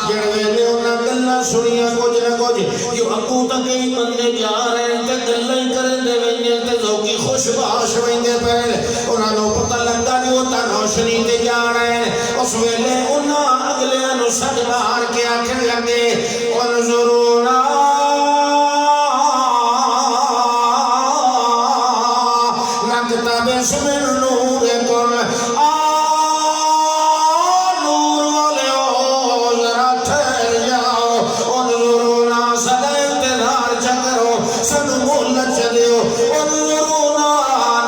جڑے ویلے انہاں گلاں سنیاں کچھ نہ کچھ جو اگوں تک ہی بندے جا رہے ہیں تے گلاں ہی کردے ویندے تے ذوقی خوش باش ویندے پے انہاں نوں پتہ لگدا جو تا روشنی تے جا رہے ہیں اس ویلے انہاں اگلیاں نوں سج مار کے آکھن لگے انظرونا نکتبس من نورکم نور والیو ذرا ٹھہر جاؤ انظرونا سدا انتظار چکرو سن مہلت چلیو انظرونا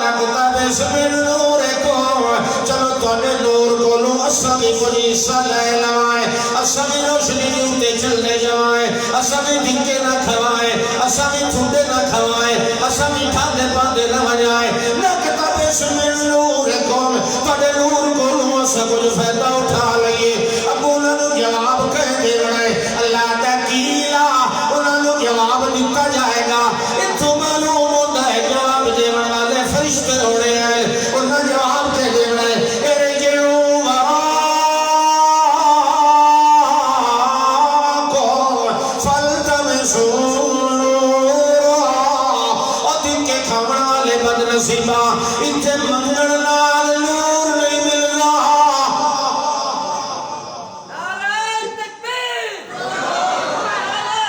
نکتبس من نورکم چلو تواڈے نور کولوں اساں بھی کوئی حصہ لے لوائیں اساں بھی روشنی دے اوتے چلنے جوائیں اساں بھی دھکے نہ کھوائیں اساں بھی ٹھنڈے نہ کھوائیں اساں بھی ٹھانڈے پاندے نہ وجائیں نکتبس من نورکم تواڈے نور کولوں اساں کچھ فائدہ اٹھا لئیے ابو انہاں نوں جواب کہہ دینا ہے اللہ دا کیلا انہاں نوں جواب دتا جائے گا اتھوں معلوم ہوندا ہے جواب دینے والے فرشتے ہونے ہیں انہاں جواب کہہ دینا ہے ارجعوا نصیبہ اتھے منگن نال نور نہیں ملنا نعرہ تکبیر نعرہ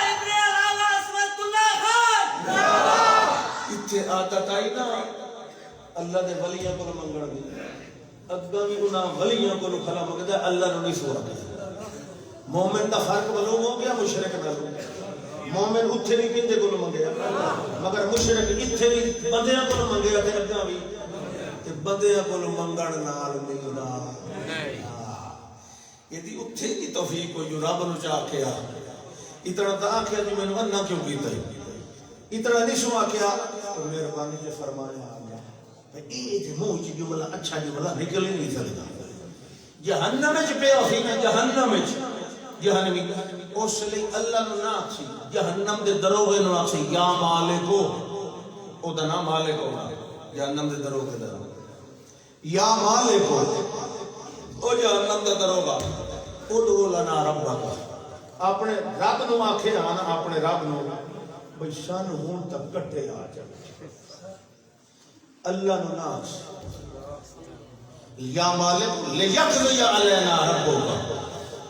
ابراہیم علیہ عصمت اللہ خان اتھے عادت آئی نا اللہ دے ولیاں کو منگن دی اگا بھی انہاں ولیاں کو کھلا منگدا اللہ نو نہیں سوا مومن دا فرق معلوم ہو گیا مشرک نالوں مومن اتھے نہیں کہندے کو منگیا مگر مشرک اتھے بھی بندیاں کو منگیا تے اگا بھی تے بندیاں کو منگن نال ملدا یہ اتھے کی توفیق کو جو رب نو چاہ کے اتنا تا آکھیا جی مینوں نہ کیوں کیتا اتنا نہیں سو آکھیا تو مہربانی سے فرمایا اللہ اے جے منہ وچ جملہ اچھا جملہ نکل ہی نہیں سکدا جہنم وچ پیا سی نا جہنم وچ جہنمی اس لئے اللہ نو نہ آکسی جہنم دے دروغے نو آکسی یا مالکو او دا نام مالکو جہنم دے دروغے دا یا مالکو او جہنم دے دروغا ادعو لنا ربکا اپنے رب نو آکھے آنا اپنے رب نو بھئی شان ہون تک کٹھے آ جائے اللہ نو نہ آکسی یا مالک لیقضی علینا ربکا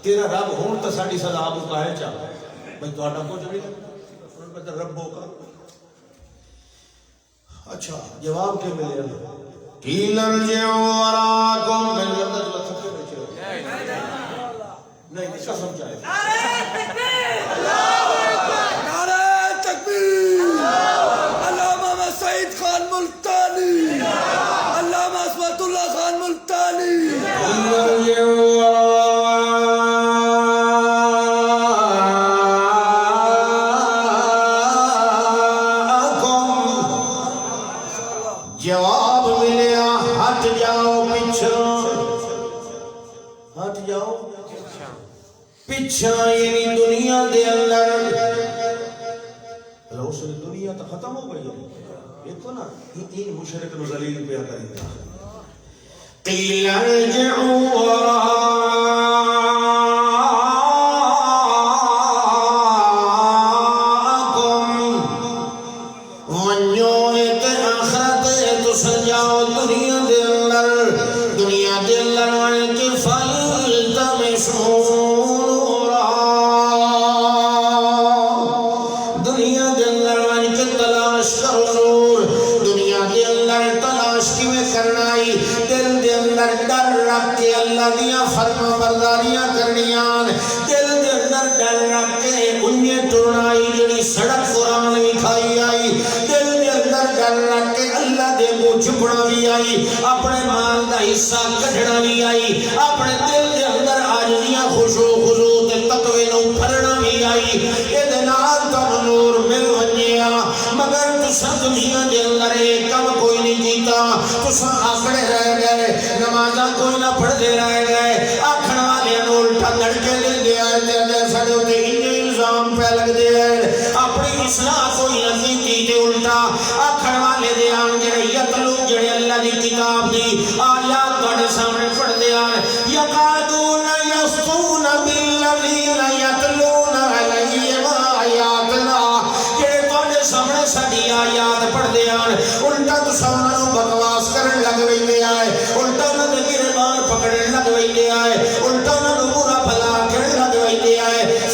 تیرا رب ہون تا ساڑی سزا آپ کو کہے چاہ بھئی تو آٹا کچھ نہیں انہوں نے کہتا ربوں کا اچھا جواب کے ملے قیل ارجعوا وراکم میں نے لگتا جو تھکے بیچے ہو نہیں نشا سمجھائے نعرہ تکبیر علامہ سعید خان ملتانی علامہ عصمت اللہ خان ملتانی قیل ارجعوا جواب ملیا ہٹ جاؤ پیچھا یعنی دنیا دے اندر اس نے دنیا تو ختم ہو گئی دیکھو نا این مشرک نو ذلیل پیا کریں قیل ارجعوا سڑک قرآن بھی کھائی آئی دل کے اندر گل رکھ کے اللہ دے کو چھپنا بھی آئی اپنے مال دا حصہ کھڑنا بھی آئی اپنے دل کے اندر عاجزیاں خضوع تے تقوی نو پھرنا بھی آئی اے دے نال تانوں نور مل ونجیا مگر تساں دنیا دے اندر ایک کم کوئی نہیں کیتا تساں آکڑے رہ گئے نمازاں کوئی نہ پڑھدے رہ گئے آکھن والے نو الٹا دڑکے دے دے آئے تے ساڈے تے الزام پہ لگ دے اپنی اصلاح کوئی نہ کیتی تے الٹا آکھن والے دے آن جڑے یتلو جڑے اللہ دی کتاب دی آیات تواڈے سامنے پڑھ دے آن یقادون یسطون بالذین یتلون علیہم آیاتنا جڑے تواڈے سامنے ساڈی آیات پڑھ دے آن الٹا تساں انہاں نوں بکواس کرن لگ ویندے آئے الٹا انہاں دے گربان پکڑن لگ ویندے آئے الٹا انہاں نوں برا بھلا کہن لگ ویندے آئے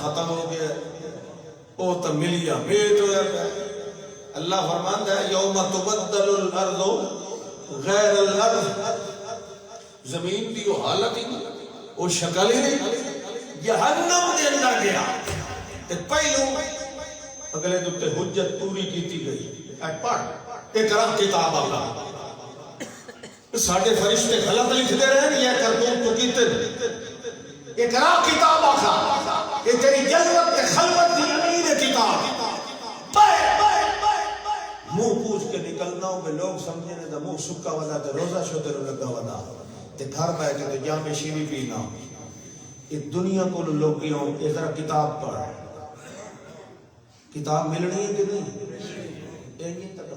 ختم ہو گیا او تو ملیا میٹ ہو گیا اللہ فرماندا ہے یوم تبدل الارض غیر الارض زمین دی وہ حالت ہی وہ شکل ہی نہیں جہنم دے اندر گیا تے پہلو اگلے دے حجت پوری کیتی گئی اے پڑھ اقرا کتاب اللہ ساڈے فرشتے غلط لکھدے رہے یہ کرتوت تو کیتے اقرا کتاب آخا یہ تیری جلوت تے خلوت دی امیر کتاب منہ پوچھ کے نکلنا ہوں میں لوگ سمجھے نے دا منہ سکا ودا تے روزہ شو تیرے لگا ودا تے گھر بیٹھ کے جام شیری پینا یہ دنیا کو لوگیوں یہ ذرا کتاب پڑھ کتاب ملنی ہے کہ نہیں یہ تک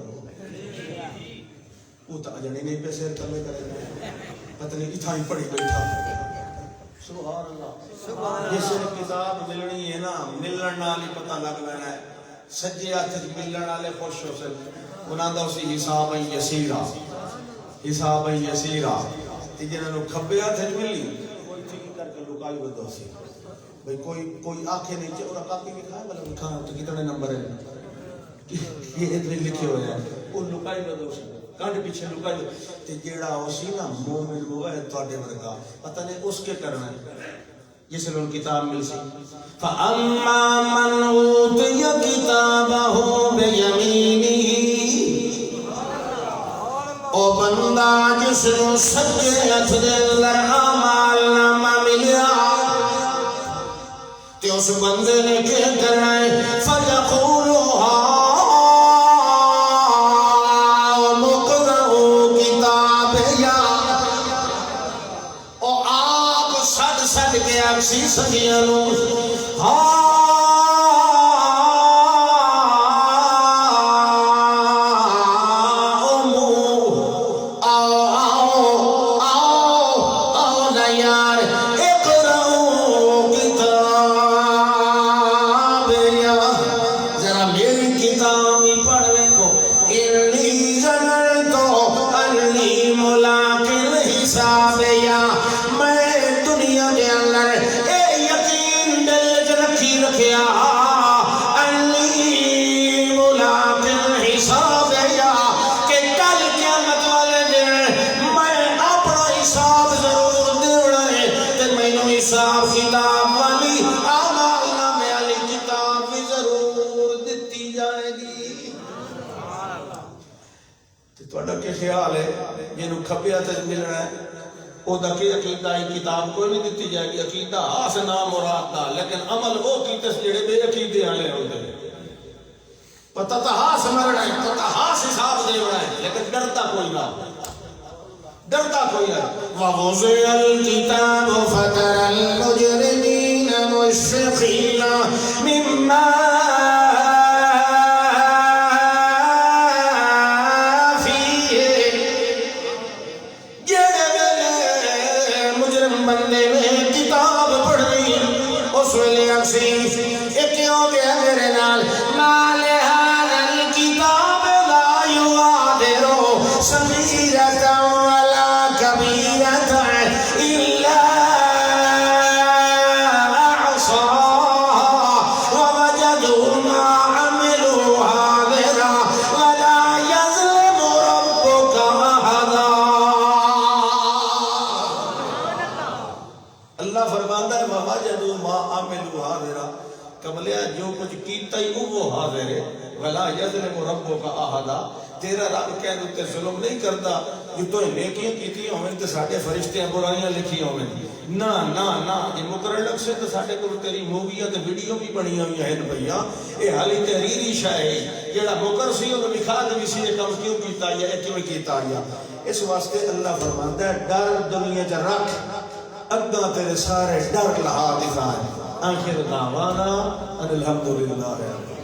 وہ تو اجنے نہیں پیسے کمے کرے پتہ نہیں اتھا ہی پڑھی بیٹھا سبحان اللہ جس نے کتاب ملنی ہے نا ملن نال ہی پتہ لگ لینا ہے سجے ہاتھ ملن والے خوش ہو سے انہاں دا اسی حساب یسیرا تے جنہاں نوں کھبے ہاتھ ملی کوئی ٹھیک کر کے لکائی ودو سی بھئی کوئی آنکھیں نہیں چ اور کاپی میں کھائے والا لکھا تو کتنے نمبر ہے یہ اتنے لکھے ہوئے ہیں وہ لکائی ودو سی کانڈ پیچھے لکائی تے جیڑا اسی نا مومن ہوئے تواڈے ورگا پتہ نہیں اس کے کرنا ہے جس نے کتاب مل سی فَأَمَّا مَنْ أُوتِيَ كِتَابَهُ بِيَمِينِهِ او بندہ جس نو سجے ہتھ دے اندر اعمال نامہ ملیا تے اس بندے نے کیا کرنا ہے فَيَقُولُ سی سجیاں نو خیال ہے جنہوں کھپیا تک ملنا ہے وہ دکی عقیدہ ہی کتاب کوئی نہیں دیتی جائے گی عقیدہ ہاں سے نام مراد تھا لیکن عمل وہ کیتے سے جڑے بے عقیدے آلے ہوتے ہیں پتہ تا ہاں سے مرنا ہے پتہ ہاں سے حساب دے رہا ہے لیکن ڈرتا کوئی نہ وَوُضِعَ الْكِتَابُ فَتَرَى الْمُجْرِمِينَ مُشْفِقِينَ مِمَّا کیوں گیا میرے نال مال حال الکتاب لا یعاد کیتا ہی وہ حاضر ہے ولا یظلم ربک احدا تیرا رب کہہ تے ظلم نہیں کرتا کہ تو نیکیاں کیتی ہوئیں تے ساڈے فرشتے برائیاں لکھی ہوئیں نا نا نا یہ مقرر لگ سے تے ساڈے کول تیری موویاں تے ویڈیو بھی بنی ہوئی ہیں بھیا اے حالی تحریری شے ہے جڑا مقرر سی او لکھا دے سی یہ کام کیوں کیتا یا کیوں کیتا یا اس واسطے اللہ فرماتا ہے ڈر دنیا چ رکھ اگاں تیرے سارے ڈر لہا دکھائے آخر دعوانا ان الحمدللہ